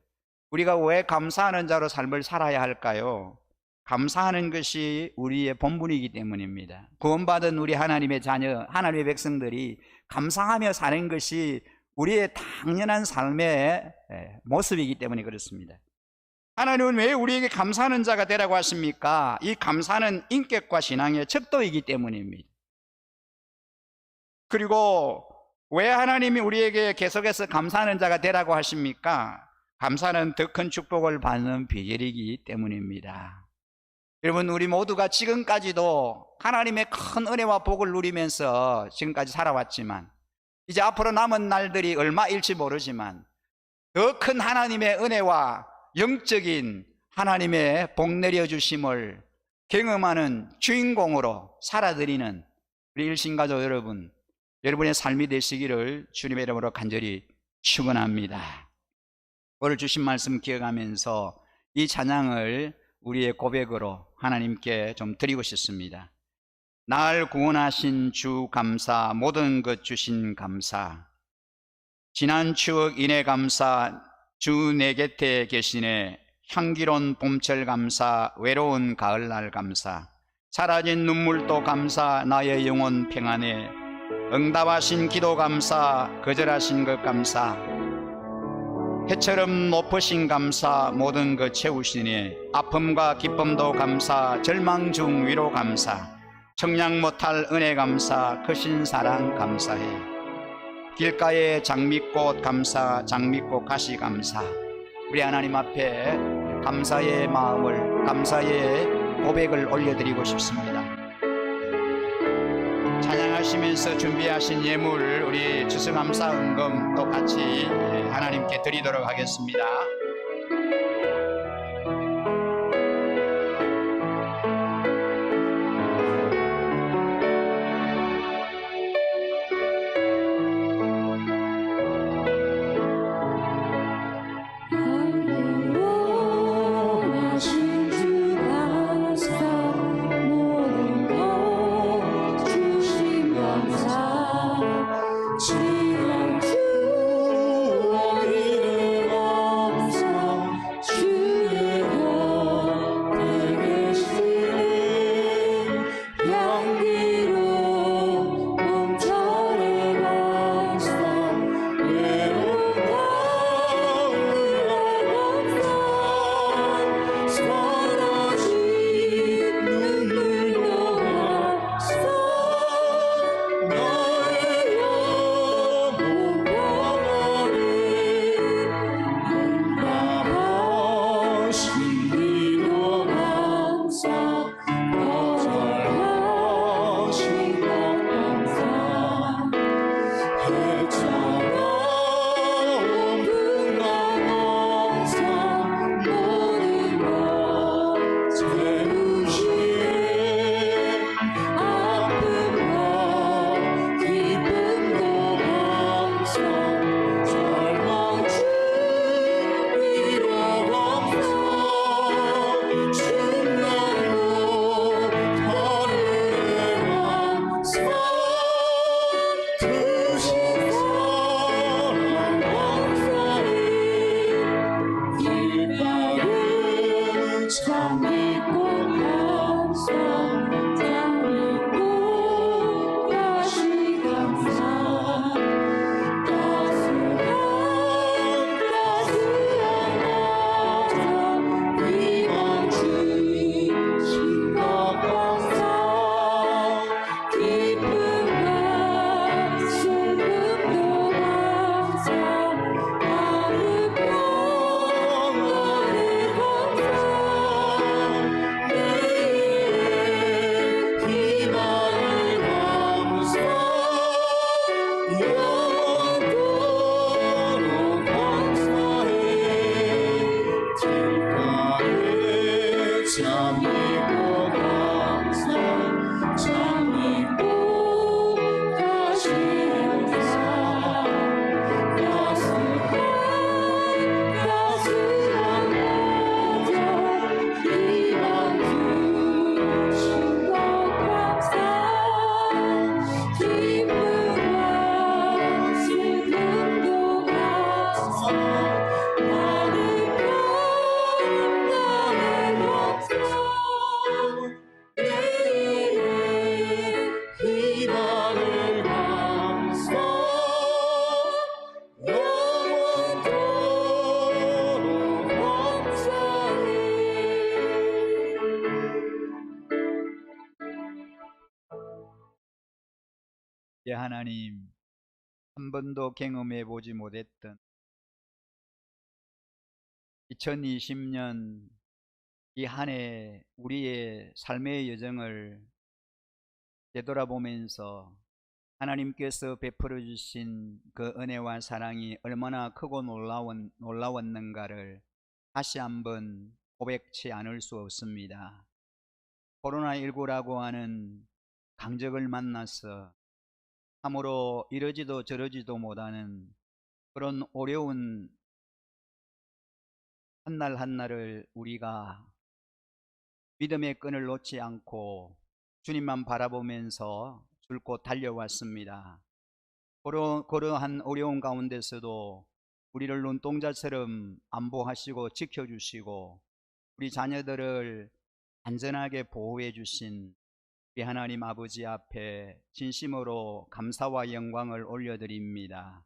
우리가 왜 감사하는 자로 삶을 살아야 할까요? 감사하는 것이 우리의 본분이기 때문입니다. 구원받은 우리 하나님의 자녀, 하나님의 백성들이 감사하며 사는 것이 우리의 당연한 삶의 모습이기 때문에 그렇습니다. 하나님은 왜 우리에게 감사하는 자가 되라고 하십니까? 이 감사는 인격과 신앙의 척도이기 때문입니다. 그리고 왜 하나님이 우리에게 계속해서 감사하는 자가 되라고 하십니까? 감사는 더 큰 축복을 받는 비결이기 때문입니다. 여러분, 우리 모두가 지금까지도 하나님의 큰 은혜와 복을 누리면서 지금까지 살아왔지만 이제 앞으로 남은 날들이 얼마일지 모르지만 더 큰 하나님의 은혜와 영적인 하나님의 복 내려주심을 경험하는 주인공으로 살아드리는 우리 일신가족 여러분, 여러분의 삶이 되시기를 주님의 이름으로 간절히 축원합니다. 오늘 주신 말씀 기억하면서 이 찬양을 우리의 고백으로 하나님께 좀 드리고 싶습니다. 날 구원하신 주 감사, 모든 것 주신 감사, 지난 추억 인해 감사, 주 내 곁에 계시네, 향기로운 봄철 감사, 외로운 가을날 감사, 사라진 눈물도 감사, 나의 영혼 평안해, 응답하신 기도 감사, 거절하신 것 감사, 해처럼 높으신 감사, 모든 것 채우시니, 아픔과 기쁨도 감사, 절망 중 위로 감사, 청량 못할 은혜 감사, 크신 사랑 감사해. 길가에 장미꽃 감사, 장미꽃 가시 감사. 우리 하나님 앞에 감사의 마음을, 감사의 고백을 올려드리고 싶습니다. 찬양하시면서 준비하신 예물, 우리 추수감사 은금 또 같이 하나님께 드리도록 하겠습니다. 하신 주 감사, 모든 것 주신 감사, 지난 추억 인해 감사, 주의 곁에 계시네, 향기로운 봄철의 감사, 외로운 가을의 감사, 사라진 눈물도 감사, 나의 영혼 평안해, 응답하신 기도 감사, 거절하신 것 감사, 해처럼 분간 감사, 모든 것 채우시네, 아픔과 기쁨도 감사, 절망 중 위로 감사, 충만도 하늘의 감사, 크신 사랑 감사해. 길가에 장미꽃 감사, 장미꽃 가시 감사, 따스한 감사, 희망 주신 것 감사, 기쁨과 슬픔도 감사, 나를 평안해 감사, 내일의 희망을 감사, 영원토록 감사해. 길가에 장미꽃 감사, 장미꽃 가시 감사, 따스한 감사, 희망 주신 것 감사, 기쁨과 슬픔도 감사, 나를 평안해 감사, 내일의 희망을 감사, 영원토록 감사해. 예, 하나님, 한 번도 경험해 보지 못했던 2020년 이 한 해 우리의 삶의 여정을 되돌아보면서 하나님께서 베풀어 주신 그 은혜와 사랑이 얼마나 크고 놀라웠는가를 다시 한번 고백치 않을 수 없습니다. 코로나19라고 하는 강적을 만나서 참으로 이러지도 저러지도 못하는 그런 어려운 한날 한날을 우리가 믿음의 끈을 놓지 않고 주님만 바라보면서 줄곧 달려왔습니다. 그러한 어려운 가운데서도 우리를 눈동자처럼 안보하시고 지켜주시고 우리 자녀들을 안전하게 보호해 주신 우리 하나님 아버지 앞에 진심으로 감사와 영광을 올려드립니다.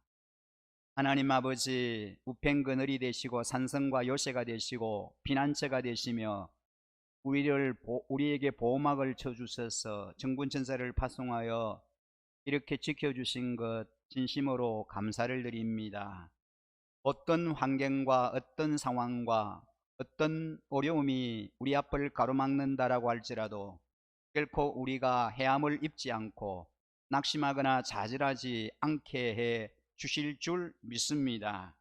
하나님 아버지, 우편그늘이 되시고 산성과 요새가 되시고 피난처가 되시며 우리에게 보호막을 쳐주셔서 정군천사를 파송하여 이렇게 지켜주신 것 진심으로 감사를 드립니다. 어떤 환경과 어떤 상황과 어떤 어려움이 우리 앞을 가로막는다라고 할지라도 결코 우리가 해함을 입지 않고 낙심하거나 좌절하지 않게 해 주실 줄 믿습니다.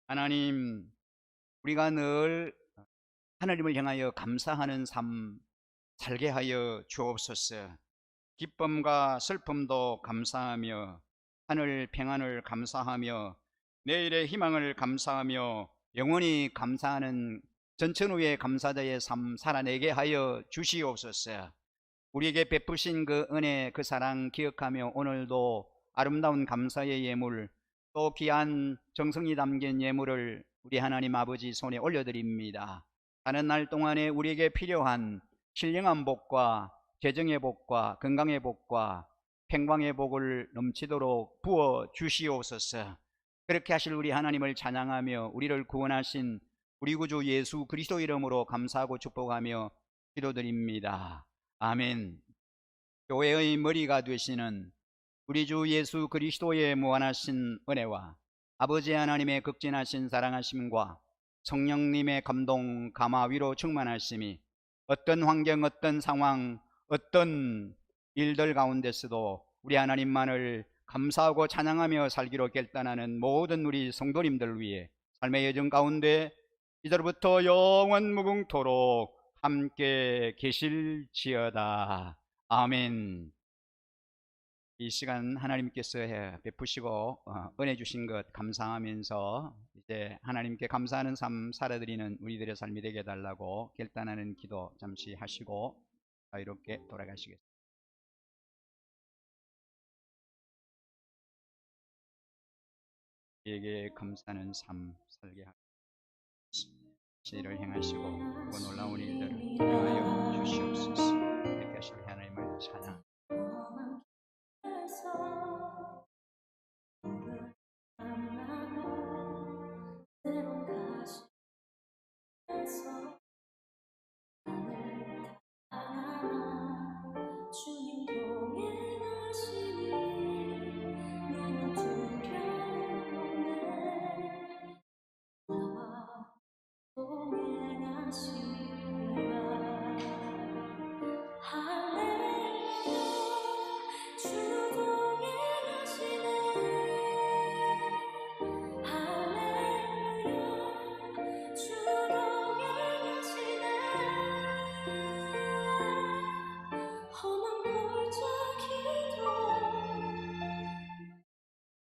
하나님, 우리가 늘 하나님을 향하여 감사하는 삶 살게 하여 주옵소서. 기쁨과 슬픔도 감사하며 하늘 평안을 감사하며 내일의 희망을 감사하며 영원히 감사하는 전천후의 감사자의 삶 살아내게 하여 주시옵소서. 우리에게 베푸신 그 은혜 그 사랑 기억하며 오늘도 아름다운 감사의 예물 또 귀한 정성이 담긴 예물을 우리 하나님 아버지 손에 올려드립니다. 사는 날 동안에 우리에게 필요한 신령한 복과 재정의 복과 건강의 복과 평강의 복을 넘치도록 부어 주시옵소서. 그렇게 하실 우리 하나님을 찬양하며 우리를 구원하신 우리 구주 예수 그리스도 이름으로 감사하고 축복하며 기도드립니다. 아멘. 교회의 머리가 되시는 우리 주 예수 그리스도의 무한하신 은혜와 아버지 하나님의 극진하신 사랑하심과 성령님의 감동 감화 위로 충만하심이 어떤 환경 어떤 상황 어떤 일들 가운데서도 우리 하나님만을 감사하고 찬양하며 살기로 결단하는 모든 우리 성도님들 위해 삶의 여정 가운데 이제부터 영원 무궁토록 함께 계실지어다. 아멘. 이 시간 하나님께서 베푸시고 은혜 주신 것 감사하면서 이제 하나님께 감사하는 삶 살아드리는 우리들의 삶이 되게 해달라고 결단하는 기도 잠시 하시고 자유롭게 돌아가시겠습니다. 우리에게 감사하는 삶 살게 하시고 시를 행하시고 그 놀라운 일들을 행하여 주시옵소서. 이렇게 하실 하나님을 찬양